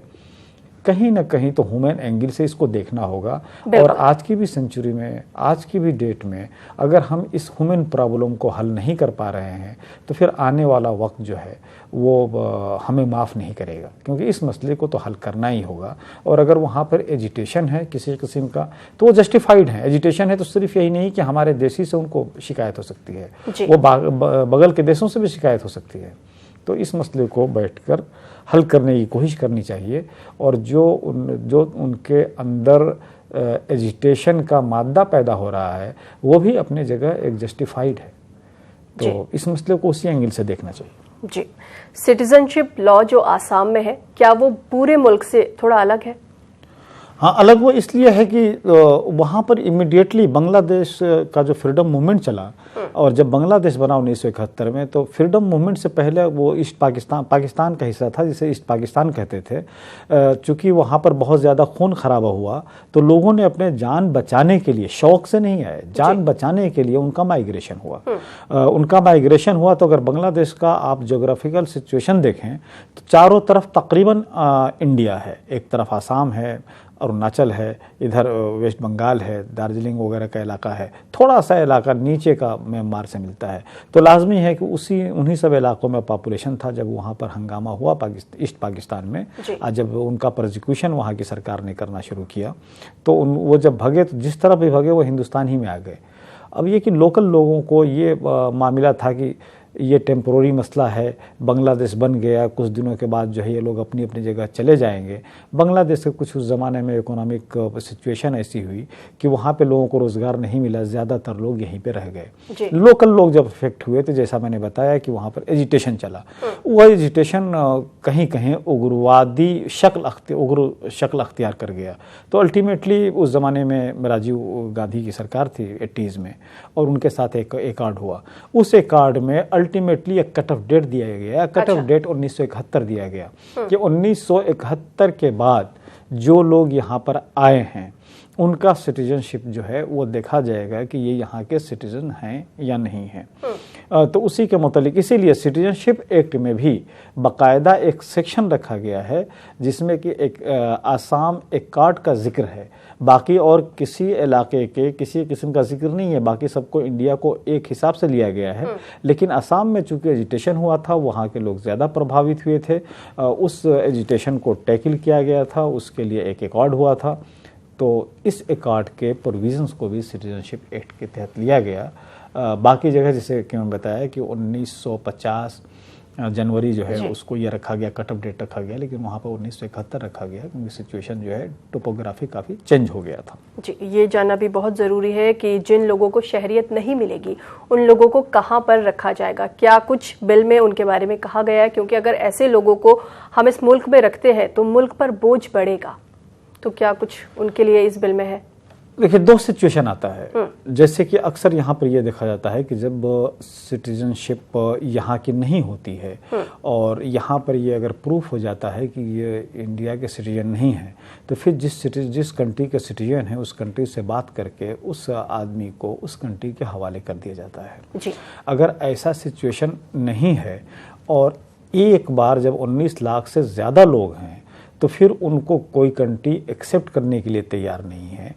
कहीं ना कहीं तो ह्यूमन एंगल से इसको देखना होगा। और आज की भी सेंचुरी में, आज की भी डेट में अगर हम इस ह्यूमन प्रॉब्लम को हल नहीं कर पा रहे हैं तो फिर आने वाला वक्त जो है वो हमें माफ़ नहीं करेगा, क्योंकि इस मसले को तो हल करना ही होगा। और अगर वहाँ पर एजिटेशन है किसी किस्म का तो वो जस्टिफाइड है। एजिटेशन है तो सिर्फ यही नहीं कि हमारे देशी से उनको शिकायत हो सकती है, वो बगल के देशों से भी शिकायत हो सकती है। तो इस मसले को बैठकर हल करने की कोशिश करनी चाहिए। और जो उनके अंदर एजिटेशन का मादा पैदा हो रहा है वो भी अपने जगह एक जस्टिफाइड है। तो इस मसले को उसी एंगल से देखना चाहिए। जी, सिटीजनशिप लॉ जो आसाम में है, क्या वो पूरे मुल्क से थोड़ा अलग है? हाँ, अलग वो इसलिए है कि वहाँ पर इमीडिएटली बांग्लादेश का जो फ्रीडम मूवमेंट चला, और जब बांग्लादेश बना 1971 में, तो फ्रीडम मूवमेंट से पहले वो ईस्ट पाकिस्तान का हिस्सा था, जिसे ईस्ट पाकिस्तान कहते थे। चूँकि वहाँ पर बहुत ज़्यादा खून खराबा हुआ तो लोगों ने अपने जान बचाने के लिए, शौक से नहीं आए, जान बचाने के लिए उनका माइग्रेशन हुआ। तो अगर बांग्लादेश का आप जोग्राफिकल सिचुएशन देखें तो चारों तरफ तकरीबन इंडिया है। एक तरफ आसाम है, अरुणाचल है, इधर वेस्ट बंगाल है, दार्जिलिंग वगैरह का इलाका है, थोड़ा सा इलाका नीचे का म्यांमार से मिलता है। तो लाजमी है कि उन्हीं सब इलाकों में पॉपुलेशन था जब वहाँ पर हंगामा हुआ ईस्ट पाकिस्तान में। जब उनका प्रोसिक्यूशन वहाँ की सरकार ने करना शुरू किया तो वो जब भगे तो जिस तरफ भी भगे वो हिंदुस्तान ही में आ गए। अब ये कि लोकल लोगों को ये मामला था कि ये टेम्पोररी मसला है, बांग्लादेश बन गया, कुछ दिनों के बाद जो है ये लोग अपनी अपनी जगह चले जाएंगे। बांग्लादेश के कुछ उस ज़माने में इकोनॉमिक सिचुएशन ऐसी हुई कि वहाँ पे लोगों को रोज़गार नहीं मिला, ज़्यादातर लोग यहीं पे रह गए। लोकल लोग जब इफेक्ट हुए तो जैसा मैंने बताया कि वहाँ पर एजिटेशन चला। वह एजिटेशन कहीं कहीं उग्रवादी उग्र शक्ल अख्तियार कर गया। तो अल्टीमेटली उस ज़माने में राजीव गांधी की सरकार थी 80s में, और उनके साथ एक कार्ड हुआ। उस एक कार्ड में अल्टीमेटली एक कट ऑफ डेट दिया गया। कट ऑफ डेट 1971 दिया गया कि 1971 के बाद जो लोग यहाँ पर आए हैं उनका सिटीजनशिप जो है वो देखा जाएगा कि ये यहाँ के सिटीजन हैं या नहीं हैं। तो उसी के मुतालिक इसीलिए सिटीजनशिप एक्ट में भी बाकायदा एक सेक्शन रखा गया है जिसमें कि एक आसाम एक कार्ड का जिक्र है, बाकी और किसी इलाके के किसी किस्म का जिक्र नहीं है। बाकी सबको इंडिया को एक हिसाब से लिया गया है, लेकिन आसाम में चूंकि एजिटेशन हुआ था, वहाँ के लोग ज़्यादा प्रभावित हुए थे, उस एजिटेशन को टैकल किया गया था, उसके लिए एक अकॉर्ड हुआ था। तो इस अकॉर्ड के प्रोविजंस को भी सिटीजनशिप एक्ट के तहत लिया गया। बाकी जगह जैसे कि मैं बताया कि 1950 जनवरी जो है उसको ये रखा गया, कट ऑफ डेट रखा गया, लेकिन वहाँ पर 1971 रखा गया क्योंकि सिचुएशन जो है टोपोग्राफी काफ़ी चेंज हो गया था। जी, ये जानना भी बहुत ज़रूरी है कि जिन लोगों को शहरियत नहीं मिलेगी उन लोगों को कहाँ पर रखा जाएगा। क्या कुछ बिल में उनके बारे में कहा गया है? क्योंकि अगर ऐसे लोगों को हम इस मुल्क में रखते हैं तो मुल्क पर बोझ बढ़ेगा, तो क्या कुछ उनके लिए इस बिल में है? देखिए, दो सिचुएशन आता है। जैसे कि अक्सर यहाँ पर यह देखा जाता है कि जब सिटीजनशिप यहाँ की नहीं होती है और यहाँ पर ये अगर प्रूफ हो जाता है कि ये इंडिया के सिटीजन नहीं है, तो फिर जिस कंट्री के सिटीजन है उस कंट्री से बात करके उस आदमी को उस कंट्री के हवाले कर दिया जाता है जी। अगर ऐसा सिचुएशन नहीं है और एक बार जब 19 लाख से ज़्यादा लोग हैं तो फिर उनको कोई कंट्री एक्सेप्ट करने के लिए तैयार नहीं है,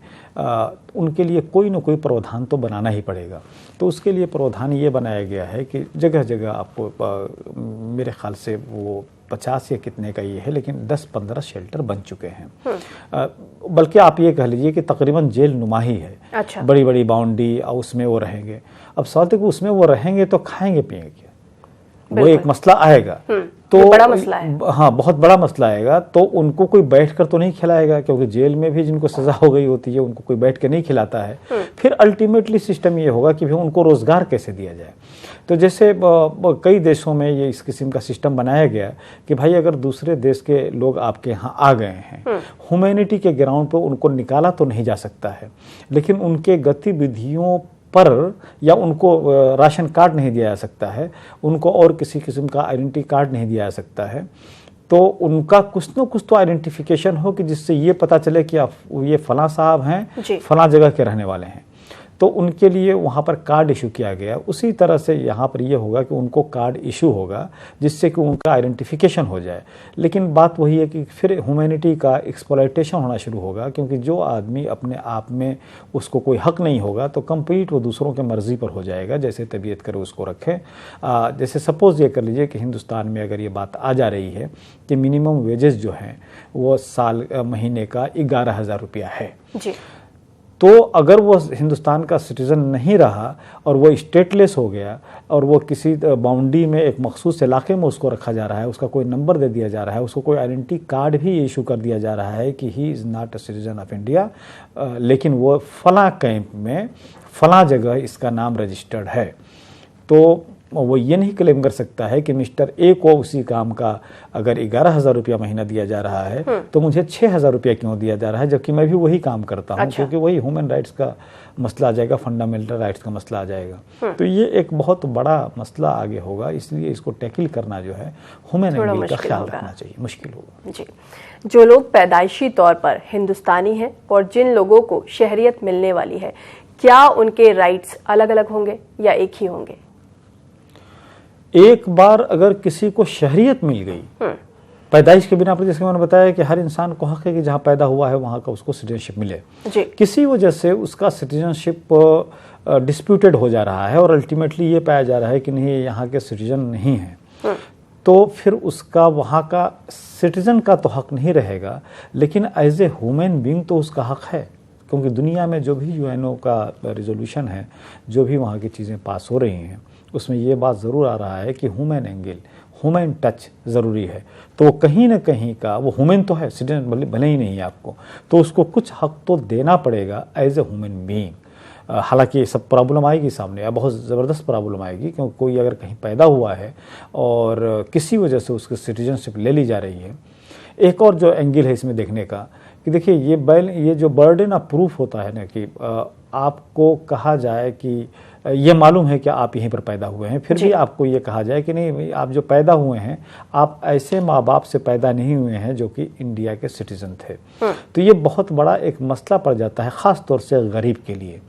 उनके लिए कोई ना कोई प्रावधान तो बनाना ही पड़ेगा। तो उसके लिए प्रावधान ये बनाया गया है कि जगह जगह आपको मेरे ख्याल से वो 50 या कितने का ये है, लेकिन 10-15 शेल्टर बन चुके हैं। बल्कि आप ये कह लीजिए कि तकरीबन जेल नुमा ही है। अच्छा। बड़ी बड़ी बाउंड्री और उसमें वो रहेंगे। अब सवाल है कि उसमें वो रहेंगे तो खाएंगे पिएंगे क्या, वो एक मसला आएगा। तो बड़ा मसला है। हाँ, बहुत बड़ा मसला आएगा। तो उनको कोई बैठकर तो नहीं खिलाएगा, क्योंकि जेल में भी जिनको सजा हो गई होती है उनको कोई बैठ के नहीं खिलाता है। फिर अल्टीमेटली सिस्टम ये होगा कि भाई उनको रोजगार कैसे दिया जाए। तो जैसे कई देशों में ये इस किस्म का सिस्टम बनाया गया कि भाई अगर दूसरे देश के लोग आपके यहाँ आ गए हैं, ह्यूमैनिटी के ग्राउंड पर उनको निकाला तो नहीं जा सकता है, लेकिन उनके गतिविधियों पर या उनको राशन कार्ड नहीं दिया जा सकता है, उनको और किसी किस्म का आइडेंटिटी कार्ड नहीं दिया जा सकता है, तो उनका कुछ न कुछ तो आइडेंटिफिकेशन हो कि जिससे ये पता चले कि आप ये फलां साहब हैं, फलां जगह के रहने वाले हैं, तो उनके लिए वहाँ पर कार्ड इशू किया गया। उसी तरह से यहाँ पर ये होगा कि उनको कार्ड इशू होगा जिससे कि उनका आइडेंटिफिकेशन हो जाए। लेकिन बात वही है कि फिर ह्यूमैनिटी का एक्सप्लॉयटेशन होना शुरू होगा, क्योंकि जो आदमी अपने आप में उसको कोई हक नहीं होगा तो कंप्लीट वो दूसरों के मर्जी पर हो जाएगा, जैसे तबीयत करे उसको रखे। जैसे सपोज़ ये कर लीजिए कि हिंदुस्तान में अगर ये बात आ जा रही है कि मिनिमम वेजेस जो हैं वो महीने का 11,000 रुपया है जी, तो अगर वो हिंदुस्तान का सिटीज़न नहीं रहा और वो स्टेटलेस हो गया और वो किसी बाउंड्री में एक मखसूस इलाके में उसको रखा जा रहा है, उसका कोई नंबर दे दिया जा रहा है, उसको कोई आइडेंटिटी कार्ड भी इशू कर दिया जा रहा है कि he is not a citizen of India, लेकिन वो फलां कैंप में फलां जगह इसका नाम रजिस्टर्ड है, तो वो ये नहीं क्लेम कर सकता है कि मिस्टर ए को उसी काम का अगर 11,000 रुपया महीना दिया जा रहा है तो मुझे 6,000 रुपया क्यों दिया जा रहा है, जबकि मैं भी वही काम करता हूँ। अच्छा। क्योंकि वही ह्यूमन राइट्स का मसला आ जाएगा, फंडामेंटल राइट्स का मसला आ जाएगा। तो ये एक बहुत बड़ा मसला आगे होगा, इसलिए इसको टैकल करना जो है ह्यूमन एंगल का ख्याल रखना चाहिए, मुश्किल होगा जी। जो लोग पैदाइशी तौर पर हिंदुस्तानी हैं और जिन लोगों को शहरियत मिलने वाली है, क्या उनके राइट्स अलग अलग होंगे या एक ही होंगे? एक बार अगर किसी को शहरियत मिल गई पैदाइश के बिना पर, जैसे मैंने बताया कि हर इंसान को हक है कि जहाँ पैदा हुआ है वहाँ का उसको सिटीजनशिप मिले, किसी वजह से उसका सिटीजनशिप डिस्प्यूटेड हो जा रहा है और अल्टीमेटली ये पाया जा रहा है कि नहीं यहाँ के सिटीजन नहीं है, तो फिर उसका वहाँ का सिटीजन का तो हक नहीं रहेगा, लेकिन एज ए ह्यूमन बीइंग तो उसका हक है। क्योंकि दुनिया में जो भी यूएनओ का रिजोल्यूशन है, जो भी वहाँ की चीज़ें पास हो रही हैं, उसमें ये बात ज़रूर आ रहा है कि ह्यूमन एंगल, ह्यूमन टच ज़रूरी है। तो कहीं ना कहीं का वो ह्यूमन तो है, सिटीजन भले ही नहीं है आपको, तो उसको कुछ हक तो देना पड़ेगा एज ए ह्यूमन बीइंग। हालांकि सब प्रॉब्लम आएगी सामने, या बहुत ज़बरदस्त प्रॉब्लम आएगी, क्योंकि कोई अगर कहीं पैदा हुआ है और किसी वजह से उसकी सिटीजनशिप ले ली जा रही है। एक और जो एंगल है इसमें देखने का कि देखिए ये जो बर्डन ऑफ प्रूफ होता है ना, कि आपको कहा जाए कि ये मालूम है कि आप यहीं पर पैदा हुए हैं, फिर भी आपको ये कहा जाए कि नहीं, आप जो पैदा हुए हैं आप ऐसे माँ बाप से पैदा नहीं हुए हैं जो कि इंडिया के सिटीजन थे। तो ये बहुत बड़ा एक मसला पड़ जाता है, ख़ास तौर से गरीब के लिए।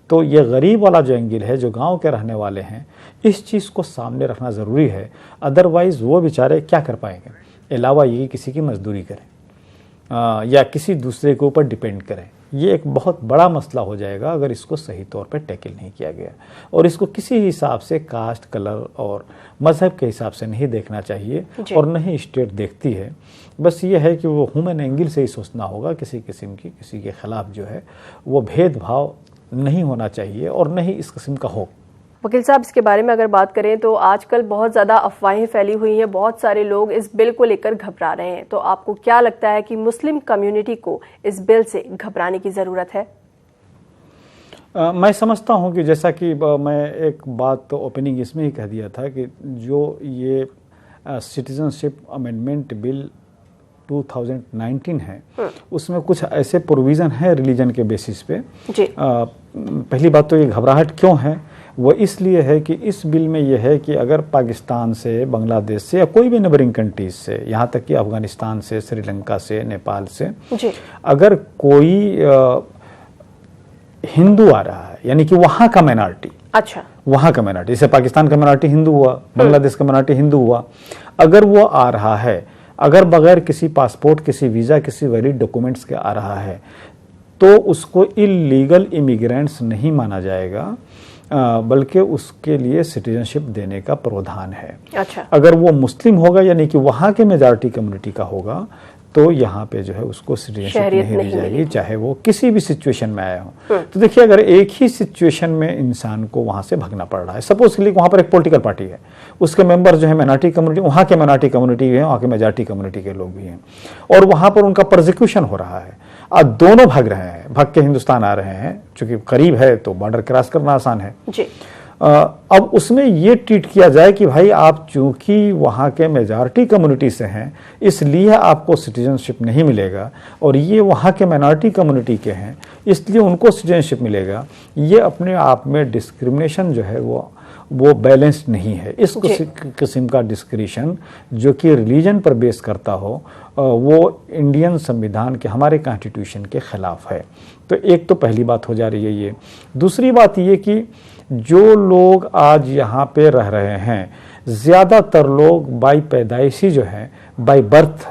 तो ये गरीब वाला जो एंगल है, जो गांव के रहने वाले हैं, इस चीज़ को सामने रखना ज़रूरी है। अदरवाइज़ वो बेचारे क्या कर पाएंगे अलावा ये किसी की मजदूरी करें या किसी दूसरे के ऊपर डिपेंड करें। ये एक बहुत बड़ा मसला हो जाएगा अगर इसको सही तौर पर टैकल नहीं किया गया, और इसको किसी हिसाब से कास्ट, कलर और मज़हब के हिसाब से नहीं देखना चाहिए, और नहीं स्टेट देखती है। बस ये है कि वो ह्यूमन एंगल से ही सोचना होगा, किसी किस्म की किसी के ख़िलाफ़ जो है वो भेदभाव नहीं होना चाहिए और नहीं इस किस्म का हो। वकील साहब, इसके बारे में अगर बात करें तो आजकल बहुत ज़्यादा अफवाहें फैली हुई हैं, बहुत सारे लोग इस बिल को लेकर घबरा रहे हैं, तो आपको क्या लगता है कि मुस्लिम कम्युनिटी को इस बिल से घबराने की ज़रूरत है? मैं समझता हूं कि जैसा कि मैं एक बात ओपनिंग इसमें ही कह दिया था कि जो ये सिटीजनशिप अमेंडमेंट बिल 2019 है, उसमें कुछ ऐसे प्रोविज़न है रिलीजन के बेसिस पे। पहली बात तो ये घबराहट क्यों है, वो इसलिए है कि इस बिल में यह है कि अगर पाकिस्तान से, बांग्लादेश से या कोई भी नेबरिंग कंट्रीज से, यहाँ तक कि अफगानिस्तान से, श्रीलंका से, नेपाल से अगर कोई हिंदू आ रहा है, यानी कि वहाँ का माइनॉरिटी, वहाँ का माइनॉरिटी, जैसे पाकिस्तान का माइनॉरिटी हिंदू हुआ, बांग्लादेश का माइनॉरिटी हिंदू हुआ, अगर वो आ रहा है, अगर बगैर किसी पासपोर्ट, किसी वीज़ा, किसी वैलिड डॉक्यूमेंट्स के आ रहा है, तो उसको इलीगल इमिग्रेंट्स नहीं माना जाएगा, बल्कि उसके लिए सिटीजनशिप देने का प्रावधान है। अगर वो मुस्लिम होगा, यानी कि वहाँ के मेजॉरिटी कम्युनिटी का होगा, तो यहाँ पे जो है उसको सिटीजनशिप नहीं दी जाएगी, चाहे वो किसी भी सिचुएशन में आया हो। तो देखिए, अगर एक ही सिचुएशन में इंसान को वहाँ से भागना पड़ रहा है, सपोज के लिए वहाँ पर एक पॉलिटिकल पार्टी है, उसके मेंबर जो है माइनॉरिटी कम्युनिटी, वहाँ के माइनॉरिटी कम्युनिटी भी है, वहाँ के मेजॉरिटी कम्युनिटी के लोग भी हैं, और वहाँ पर उनका प्रोसिक्यूशन हो रहा है, आज दोनों भाग रहे हैं, भाग के हिंदुस्तान आ रहे हैं, चूंकि करीब है तो बॉर्डर क्रॉस करना आसान है। अब उसमें ये ट्रीट किया जाए कि भाई आप चूंकि वहाँ के मेजॉरिटी कम्युनिटी से हैं इसलिए आपको सिटीजनशिप नहीं मिलेगा, और ये वहाँ के माइनॉरिटी कम्युनिटी के हैं इसलिए उनको सिटीजनशिप मिलेगा। ये अपने आप में डिस्क्रिमिनेशन जो है वो बैलेंस्ड नहीं है। इस किस्म का डिस्क्रिमिनेशन जो कि रिलीजन पर बेस करता हो वो इंडियन संविधान के, हमारे कॉन्स्टिट्यूशन के खिलाफ है। तो एक तो पहली बात हो जा रही है ये। दूसरी बात ये कि जो लोग आज यहाँ पे रह रहे हैं ज़्यादातर लोग बाई पैदाइशी जो है, बाई बर्थ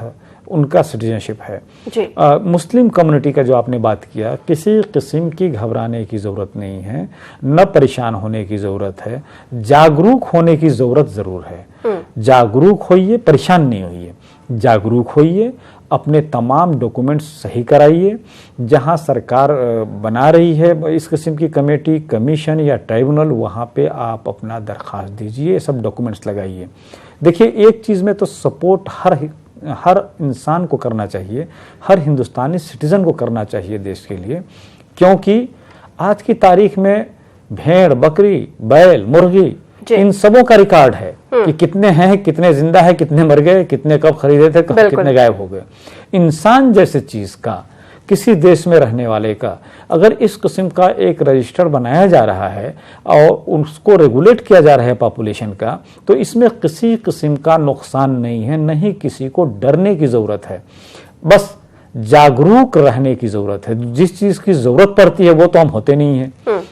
उनका सिटीजनशिप है। मुस्लिम कम्युनिटी का जो आपने बात किया, किसी किस्म की घबराने की ज़रूरत नहीं है, न परेशान होने की ज़रूरत है, जागरूक होने की ज़रूरत ज़रूर है। जागरूक होइए, परेशान नहीं होइए, जागरूक होइए, अपने तमाम डॉक्यूमेंट्स सही कराइए। जहां सरकार बना रही है इस किस्म की कमेटी, कमीशन या ट्राइब्यूनल, वहां पे आप अपना दरख्वास्त दीजिए, सब डॉक्यूमेंट्स लगाइए। देखिए एक चीज़ में तो सपोर्ट हर इंसान को करना चाहिए, हर हिंदुस्तानी सिटीज़न को करना चाहिए देश के लिए, क्योंकि आज की तारीख में भेड़, बकरी, बैल, मुर्गी, इन सबों का रिकॉर्ड है कि कितने हैं, कितने जिंदा है, कितने मर गए, कितने कब खरीदे थे, कब कितने गायब हो गए। इंसान जैसे चीज का, किसी देश में रहने वाले का अगर इस किस्म का एक रजिस्टर बनाया जा रहा है और उसको रेगुलेट किया जा रहा है पॉपुलेशन का, तो इसमें किसी किस्म का नुकसान नहीं है, नहीं किसी को डरने की जरूरत है, बस जागरूक रहने की जरूरत है। जिस चीज की जरूरत पड़ती है वो तो हम होते नहीं हैं,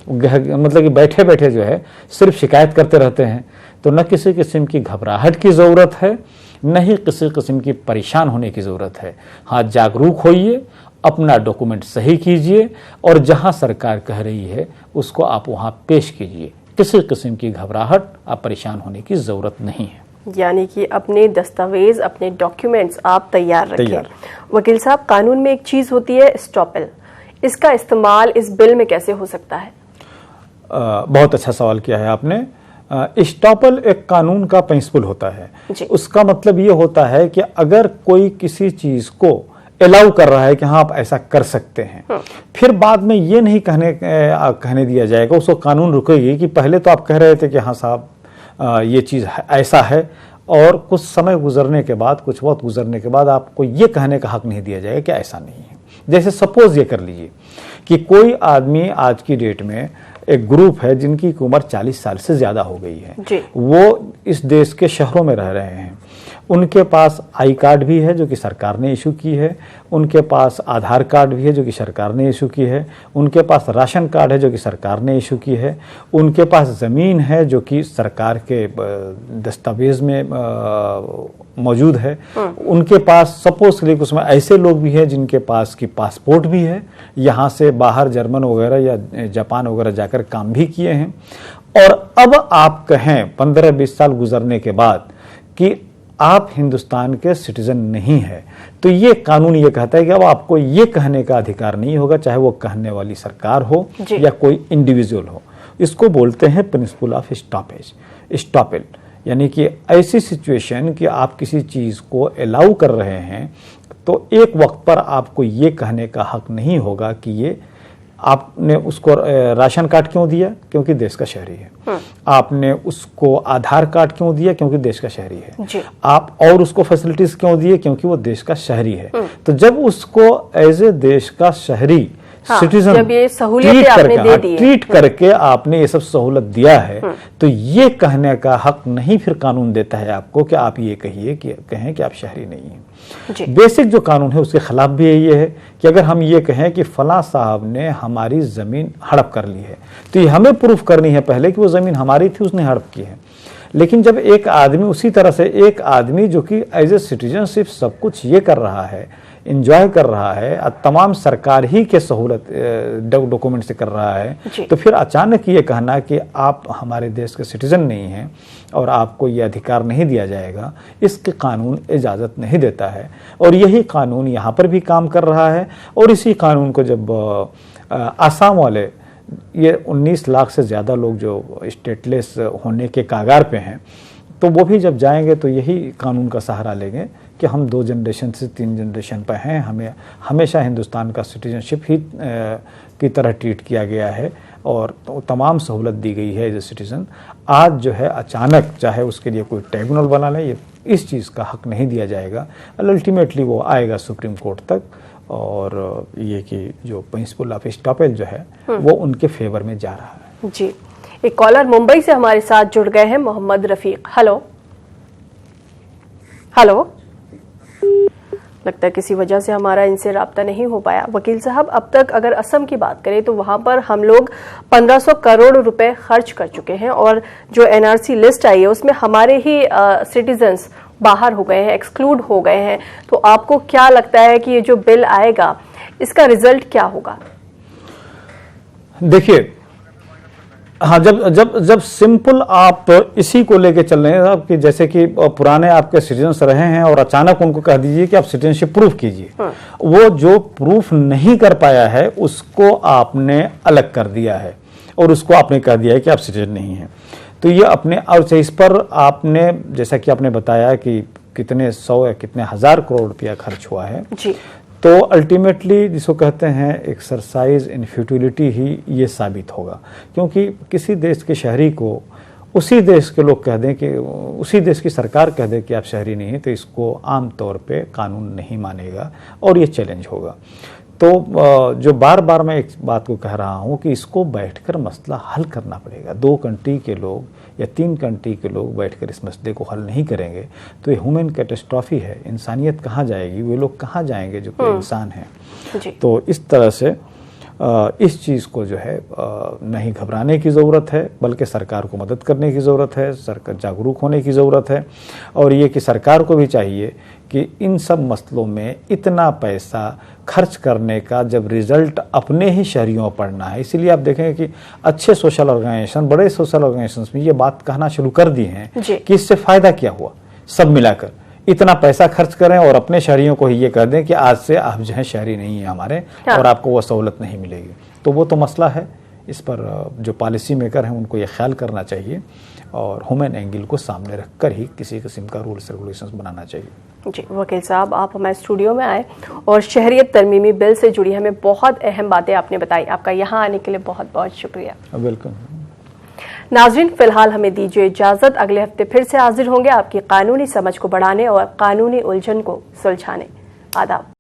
मतलब कि बैठे बैठे जो है सिर्फ शिकायत करते रहते हैं। तो न किसी किस्म की घबराहट की जरूरत है, न ही किसी किस्म की परेशान होने की जरूरत है। हाँ, जागरूक होइए, अपना डॉक्यूमेंट सही कीजिए और जहां सरकार कह रही है उसको आप वहां पेश कीजिए। किसी किस्म की घबराहट, आप परेशान होने की जरूरत नहीं है। यानी कि अपने दस्तावेज, अपने डॉक्यूमेंट्स आप तैयार रखें। वकील साहब, कानून में एक चीज होती है स्टॉपेल, इसका इस्तेमाल इस बिल में कैसे हो सकता है? बहुत अच्छा सवाल किया है आपने। स्टॉपेल एक कानून का प्रिंसिपल होता है। उसका मतलब ये होता है कि अगर कोई किसी चीज को अलाउ कर रहा है कि हाँ आप ऐसा कर सकते हैं, फिर बाद में ये नहीं कहने दिया जाएगा, उसको कानून रुकेगी कि पहले तो आप कह रहे थे कि हाँ साहब ये चीज़ ऐसा है, और कुछ समय गुजरने के बाद, कुछ वक्त गुजरने के बाद आपको ये कहने का हक नहीं दिया जाएगा कि ऐसा नहीं है। जैसे सपोज ये कर लीजिए कि कोई आदमी आज की डेट में, एक ग्रुप है जिनकी उम्र 40 साल से ज़्यादा हो गई है, वो इस देश के शहरों में रह रहे हैं, उनके पास आई कार्ड भी है जो कि सरकार ने इशू की है, उनके पास आधार कार्ड भी है जो कि सरकार ने इशू की है, उनके पास राशन कार्ड है जो कि सरकार ने इशू की है, उनके पास ज़मीन है जो कि सरकार के दस्तावेज में मौजूद है, उनके पास सपोज के लिए उसमें ऐसे लोग भी हैं जिनके पास की पासपोर्ट भी है, यहाँ से बाहर जर्मन वगैरह या जापान वगैरह जाकर काम भी किए हैं। और अब आप कहें 15-20 साल गुजरने के बाद कि आप हिंदुस्तान के सिटीजन नहीं है, तो ये कानून ये कहता है कि अब आपको ये कहने का अधिकार नहीं होगा, चाहे वो कहने वाली सरकार हो या कोई इंडिविजुअल हो। इसको बोलते हैं प्रिंसिपल ऑफ स्टॉपेल, यानी कि ऐसी सिचुएशन कि आप किसी चीज को अलाउ कर रहे हैं तो एक वक्त पर आपको ये कहने का हक नहीं होगा कि ये आपने उसको राशन कार्ड क्यों दिया, क्योंकि देश का शहरी है। आपने उसको आधार कार्ड क्यों दिया, क्योंकि देश का शहरी है। आप और उसको फैसिलिटीज क्यों दिए, क्योंकि वो देश का शहरी है। तो जब उसको एज ए देश का शहरी सिटीजन जब ये सहूलियत आपने दे दी है, ट्रीट करके आपने ये सब सहूलत दिया है, तो ये कहने का हक नहीं फिर कानून देता है आपको कि आप ये कहें कि आप शहरी नहीं हैं। बेसिक जो कानून है उसके खिलाफ भी ये है कि अगर हम ये कहें कि फलां साहब ने हमारी जमीन हड़प कर ली है, तो ये हमें प्रूफ करनी है पहले कि वो जमीन हमारी थी, उसने हड़प की है। लेकिन जब एक आदमी, उसी तरह से एक आदमी जो कि एज ए सिटीजनशिप सब कुछ ये कर रहा है, इंजॉय कर रहा है, तमाम सरकार ही के सहूलत डॉक्यूमेंट से कर रहा है, तो फिर अचानक ये कहना कि आप हमारे देश के सिटीजन नहीं हैं और आपको ये अधिकार नहीं दिया जाएगा, इसके कानून इजाज़त नहीं देता है। और यही कानून यहाँ पर भी काम कर रहा है। और इसी कानून को जब आसाम वाले, ये 19 लाख से ज़्यादा लोग जो स्टेटलेस होने के कागार पे हैं, तो वो भी जब जाएंगे तो यही कानून का सहारा लेंगे कि हम 2 जनरेशन से 3 जनरेशन पर हैं, हमें हमेशा हिंदुस्तान का सिटीजनशिप ही की तरह ट्रीट किया गया है और तमाम सहूलत दी गई है एज ए सिटीज़न। आज जो है अचानक चाहे उसके लिए कोई ट्रिब्यूनल बना ले, ये इस चीज़ का हक नहीं दिया जाएगा। अल्टीमेटली वो आएगा सुप्रीम कोर्ट तक और ये कि जो प्रिंसिपल ऑफ एस्टॉपेल जो है वो उनके फेवर में जा रहा है। जी, एक कॉलर मुंबई से हमारे साथ जुड़ गए हैं, मोहम्मद रफीक। हेलो हेलो, लगता है किसी वजह से हमारा इनसे राब्ता नहीं हो पाया। वकील साहब, अब तक अगर असम की बात करें तो वहां पर हम लोग 1500 करोड़ रुपए खर्च कर चुके हैं और जो एनआरसी लिस्ट आई है उसमें हमारे ही सिटीजन्स बाहर हो गए हैं, एक्सक्लूड हो गए हैं। तो आपको क्या लगता है कि ये जो बिल आएगा इसका रिजल्ट क्या होगा? देखिए, हाँ, जब सिंपल आप इसी को लेके चल रहे हैं कि जैसे कि पुराने आपके सिटीजन्स रहे हैं और अचानक उनको कह दीजिए कि आप सिटीजनशिप प्रूफ कीजिए, वो जो प्रूफ नहीं कर पाया है उसको आपने अलग कर दिया है और उसको आपने कह दिया है कि आप सिटीजन नहीं हैं। तो ये अपने और इस पर आपने जैसा कि आपने बताया कि कितने 100 या कितने हज़ार करोड़ रुपया खर्च हुआ है जी। तो अल्टीमेटली जिसको कहते हैं एक्सरसाइज इन फ्यूटिलिटी ही ये साबित होगा, क्योंकि किसी देश के शहरी को उसी देश के लोग कह दें कि उसी देश की सरकार कह दे कि आप शहरी नहीं हैं, तो इसको आम तौर पे कानून नहीं मानेगा और ये चैलेंज होगा। तो जो बार बार मैं एक बात को कह रहा हूँ कि इसको बैठकर मसला हल करना पड़ेगा। 2 कंट्री के लोग या 3 कंट्री के लोग बैठकर इस मसले को हल नहीं करेंगे तो ये ह्यूमन कैटेस्ट्रॉफी है। इंसानियत कहाँ जाएगी, वे लोग कहाँ जाएंगे जो कोई इंसान है। तो इस तरह से इस चीज़ को जो है नहीं घबराने की ज़रूरत है, बल्कि सरकार को मदद करने की ज़रूरत है, सरकार जागरूक होने की ज़रूरत है। और ये कि सरकार को भी चाहिए कि इन सब मसलों में इतना पैसा खर्च करने का जब रिजल्ट अपने ही शहरियों पर पड़ना है, इसीलिए आप देखेंगे कि अच्छे सोशल ऑर्गेनाइजेशन, बड़े सोशल ऑर्गेनाइजेशन में ये बात कहना शुरू कर दी हैं कि इससे फ़ायदा क्या हुआ, सब मिलाकर इतना पैसा खर्च करें और अपने शहरियों को ही ये कर दें कि आज से आप जो है शहरी नहीं है हमारे और आपको वो सहूलत नहीं मिलेगी। तो वो तो मसला है, इस पर जो पॉलिसी मेकर हैं उनको ये ख्याल करना चाहिए और ह्यूमन एंगल को सामने रखकर ही किसी किस्म का रूल्स रेगुलेशंस बनाना चाहिए। जी, वकील साहब, आप हमारे स्टूडियो में आए और शहरियत तरमीमी बिल से जुड़ी हमें बहुत अहम बातें आपने बताई। आपका यहाँ आने के लिए बहुत बहुत शुक्रिया। वेलकम। नाज़रीन, फिलहाल हमें दीजिए इजाजत। अगले हफ्ते फिर से हाजिर होंगे आपकी कानूनी समझ को बढ़ाने और कानूनी उलझन को सुलझाने। आदाब।